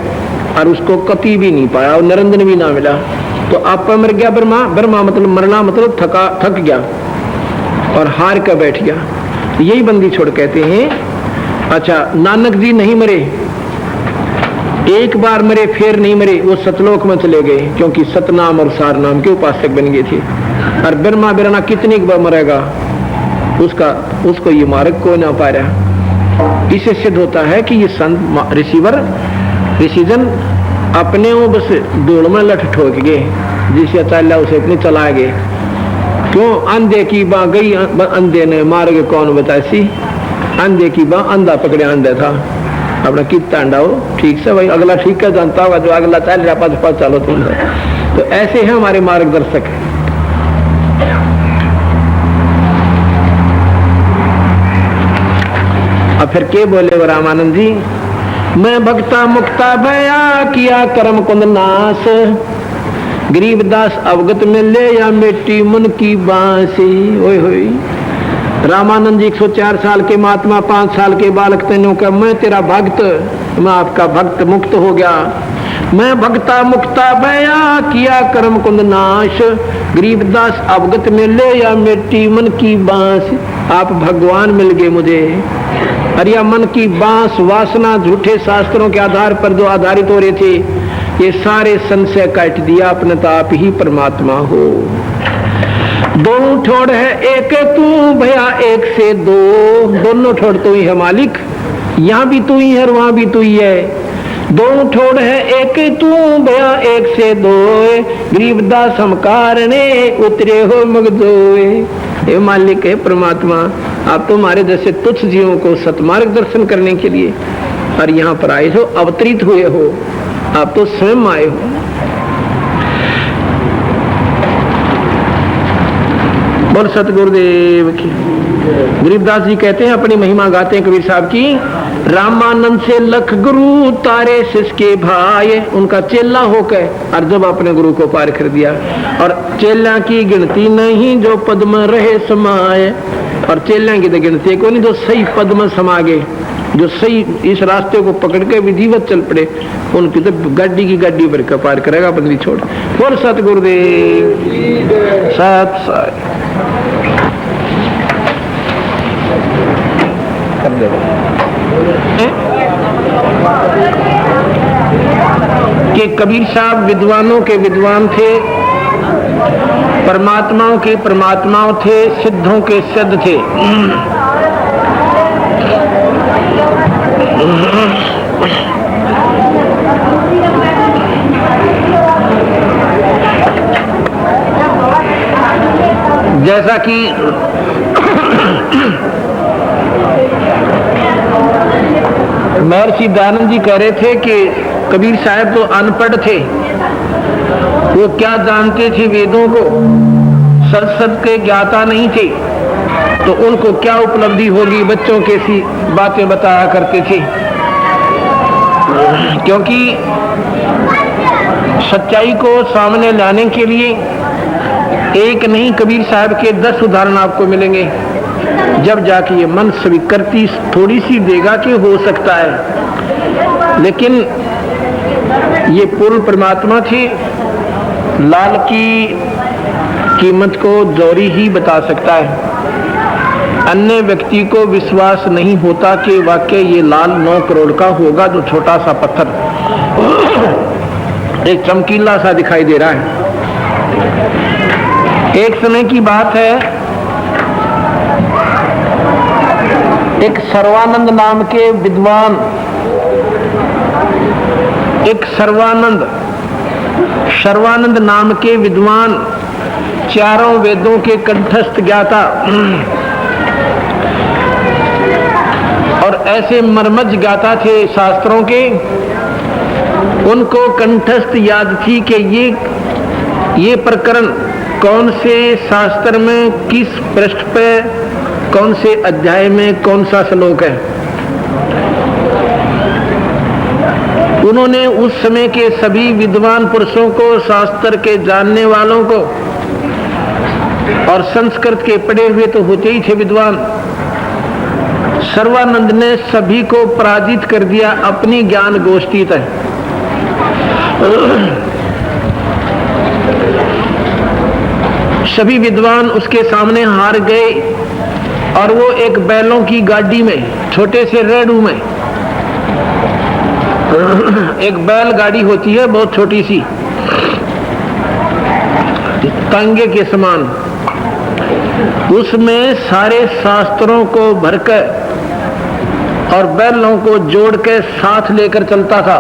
और उसको कति भी नहीं पाया और निरंजन भी ना मिला, तो आप मर गया ब्रह्मा। ब्रह्मा मतलब मरना मतलब थक गया और हार कर बैठ गया। यही बंदी छोड़ कहते हैं। अच्छा नानक जी नहीं मरे, एक बार मरे फिर नहीं मरे, वो सतलोक में चले गए क्योंकि सतनाम और सारनाम के उपासक बन गए थे। और ब्रह्मा बिरना कितनी बार मरेगा, उसको ये मार्ग कोई ना पा रहा। इससे सिद्ध होता है कि ये संत ऋषिजन अपने वो बस दौड़ में लठ ठोक गए, जिसे चला उसे इतने चला गए। क्यों अंधे की बाँ गई अंधे ने मार्ग कौन बतासी, अंधे की बाँ अंधा पकड़े अंधे था। अपना कितना अंडा हो ठीक से भाई, अगला ठीक है जानता होगा, जो अगला चल रहा पास चलो तुम तो ऐसे हैं हमारे मार्गदर्शक। अब फिर के बोले वो रामानंद जी, मैं भक्ता मुक्ता भया किया कर्म कुंद नाश, गरीबदास अवगत में ले या मिट्टी मन की बांसी। ओए होए रामानंद जी 104 साल के महात्मा, 5 साल के बालक तेनों का मैं तेरा भक्त, मैं आपका भक्त मुक्त हो गया। मैं भक्ता मुक्ता भया किया कर्म कुंद नाश, गरीबदास अवगत में ले या मिट्टी मन की बांस। आप भगवान मिल गए मुझे। अरे मन की बांस वासना झूठे शास्त्रों के आधार पर जो आधारित हो रहे थे, ये सारे संशय काट दिया, अपने तो आप ही परमात्मा हो। दो ठोड़ है एक तू भया एक से दो, दोनों ठोड़ तू ही है मालिक, यहाँ भी तू ही है और वहां भी तू ही है। दो ठोड़ है एक तू भया एक से दो, गरीबदास हम कारणे उतरे हो मगदोए। हे मालिक है परमात्मा, आप तो हमारे जैसे तुच्छ जीवों को सतमार्ग दर्शन करने के लिए और यहाँ पर आए हो, अवतरित हुए हो, आप तो स्वयं आए हो। बोल सतगुरुदेव की। गरीबदास जी कहते हैं, अपनी महिमा गाते हैं कबीर साहब की, रामानंद से लख गुरु तारे सिसके भाई, उनका चेला होकर और जब अपने गुरु को पार कर दिया। और चेला की गिनती नहीं जो पद में रहे समाये, और चेला की तो गिनती को नहीं जो सही पद में समा गए, जो सही इस रास्ते को पकड़ के विधिवत चल पड़े, उनकी तो गाड़ी की गाड़ी भर का पार करेगा बंदी छोड़। बोल सतगुरुदेव सत साई। कि कबीर साहब विद्वानों के विद्वान थे, परमात्माओं के परमात्माओं थे, सिद्धों के सिद्ध थे। जैसा कि महर्षि दयानंद जी कह रहे थे कि कबीर साहब तो अनपढ़ थे, वो क्या जानते थे वेदों को, सत के ज्ञाता नहीं थे, तो उनको क्या उपलब्धि होगी, बच्चों के सी बातें बताया करते थे। क्योंकि सच्चाई को सामने लाने के लिए एक नहीं कबीर साहब के 10 उदाहरण आपको मिलेंगे, जब जाके ये मन स्वीकृति थोड़ी सी देगा कि हो सकता है। लेकिन ये पूर्ण परमात्मा थे, लाल की कीमत को जौहरी ही बता सकता है। अन्य व्यक्ति को विश्वास नहीं होता कि वाकई ये लाल 9 करोड़ का होगा, जो छोटा सा पत्थर एक चमकीला सा दिखाई दे रहा है। एक समय की बात है, एक सर्वानंद नाम के विद्वान, एक सर्वानंद नाम के विद्वान, चारों वेदों के कंठस्थ ज्ञाता और ऐसे मर्मज्ञ ज्ञाता थे शास्त्रों के, उनको कंठस्थ याद थी कि ये प्रकरण कौन से शास्त्र में, किस पृष्ठ पे, कौन से अध्याय में कौन सा श्लोक है। उन्होंने उस समय के सभी विद्वान पुरुषों को, शास्त्र के जानने वालों को, और संस्कृत के पढ़े हुए तो होते ही थे विद्वान, सर्वानंद ने सभी को पराजित कर दिया अपनी ज्ञान गोष्ठी तक। सभी विद्वान उसके सामने हार गए और वो एक बैलों की गाड़ी में, छोटे से रेडू में, एक बैल गाड़ी होती है बहुत छोटी सी, तांगे के समान, उसमें सारे शास्त्रों को भरकर और बैलों को जोड़ के साथ लेकर चलता था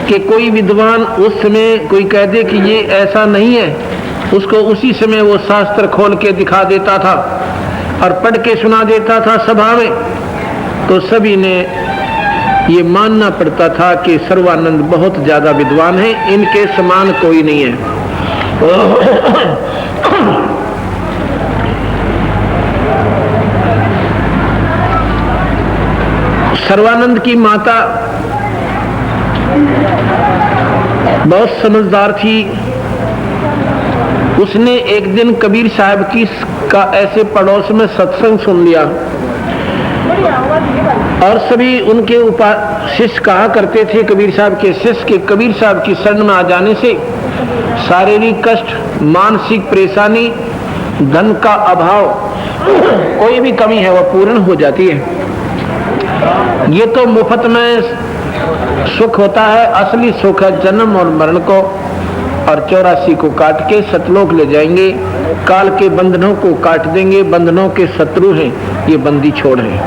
कि कोई विद्वान उस समय कोई कह दे कि ये ऐसा नहीं है, उसको उसी समय वो शास्त्र खोल के दिखा देता था और पढ़ के सुना देता था सभा में। तो सभी ने ये मानना पड़ता था कि सर्वानंद बहुत ज्यादा विद्वान है, इनके समान कोई नहीं है। सर्वानंद की माता बहुत समझदार थी। उसने एक दिन कबीर साहब की का ऐसे पड़ोस में सत्संग सुन लिया और सभी उनके शिष्य कहा करते थे, कबीर साहब के शिष्य के कबीर साहब की शरण में आ जाने से शारीरिक कष्ट, मानसिक परेशानी, धन का अभाव, कोई भी कमी है वह पूर्ण हो जाती है। ये तो मुफ्त में सुख होता है, असली सुख है जन्म और मरण को, और 84 को काट के सतलोक ले जाएंगे, काल के बंधनों को काट देंगे, बंधनों के शत्रु हैं ये बंदी छोड़ हैं।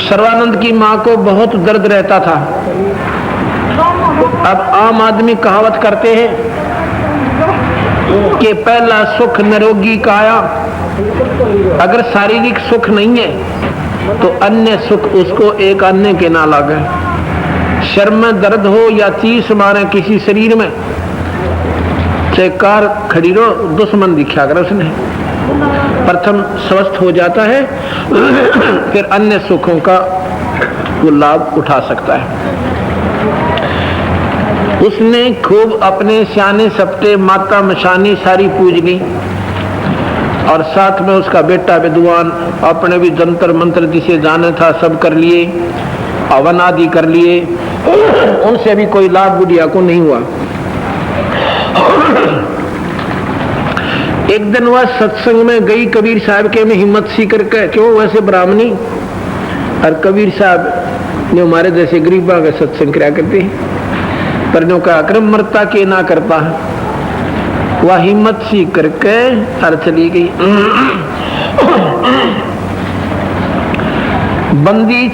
सर्वानंद की माँ को बहुत दर्द रहता था। अब आम आदमी कहावत करते हैं कि पहला सुख निरोगी काया, अगर शारीरिक सुख नहीं है तो अन्य सुख उसको एक अन्य के ना लगे। शर्म में दर्द हो या चीस मारे किसी शरीर में, चाहे कार खड़ी रहो, दुश्मन दिखा कर उसने प्रथम स्वस्थ हो जाता है, फिर अन्य सुखों का वो लाभ उठा सकता है। उसने खूब अपने सियाने सप्ते माता मशानी सारी पूज ली, और साथ में उसका बेटा विद्वान, अपने भी जंतर मंत्र जिसे जाने था सब कर लिए, हवन आदि कर लिए, उनसे भी कोई लाभ बुढ़िया को नहीं हुआ। एक दिन वह सत्संग में गई कबीर साहब के में हिम्मत सी करके, क्यों वैसे ब्राह्मणी, और कबीर साहब ने हमारे जैसे गरीबा का सत्संग किया करते हैं, पर जो का अक्रम मरता के ना करता है, वह हिम्मत सी करके हर चली गई। बंदी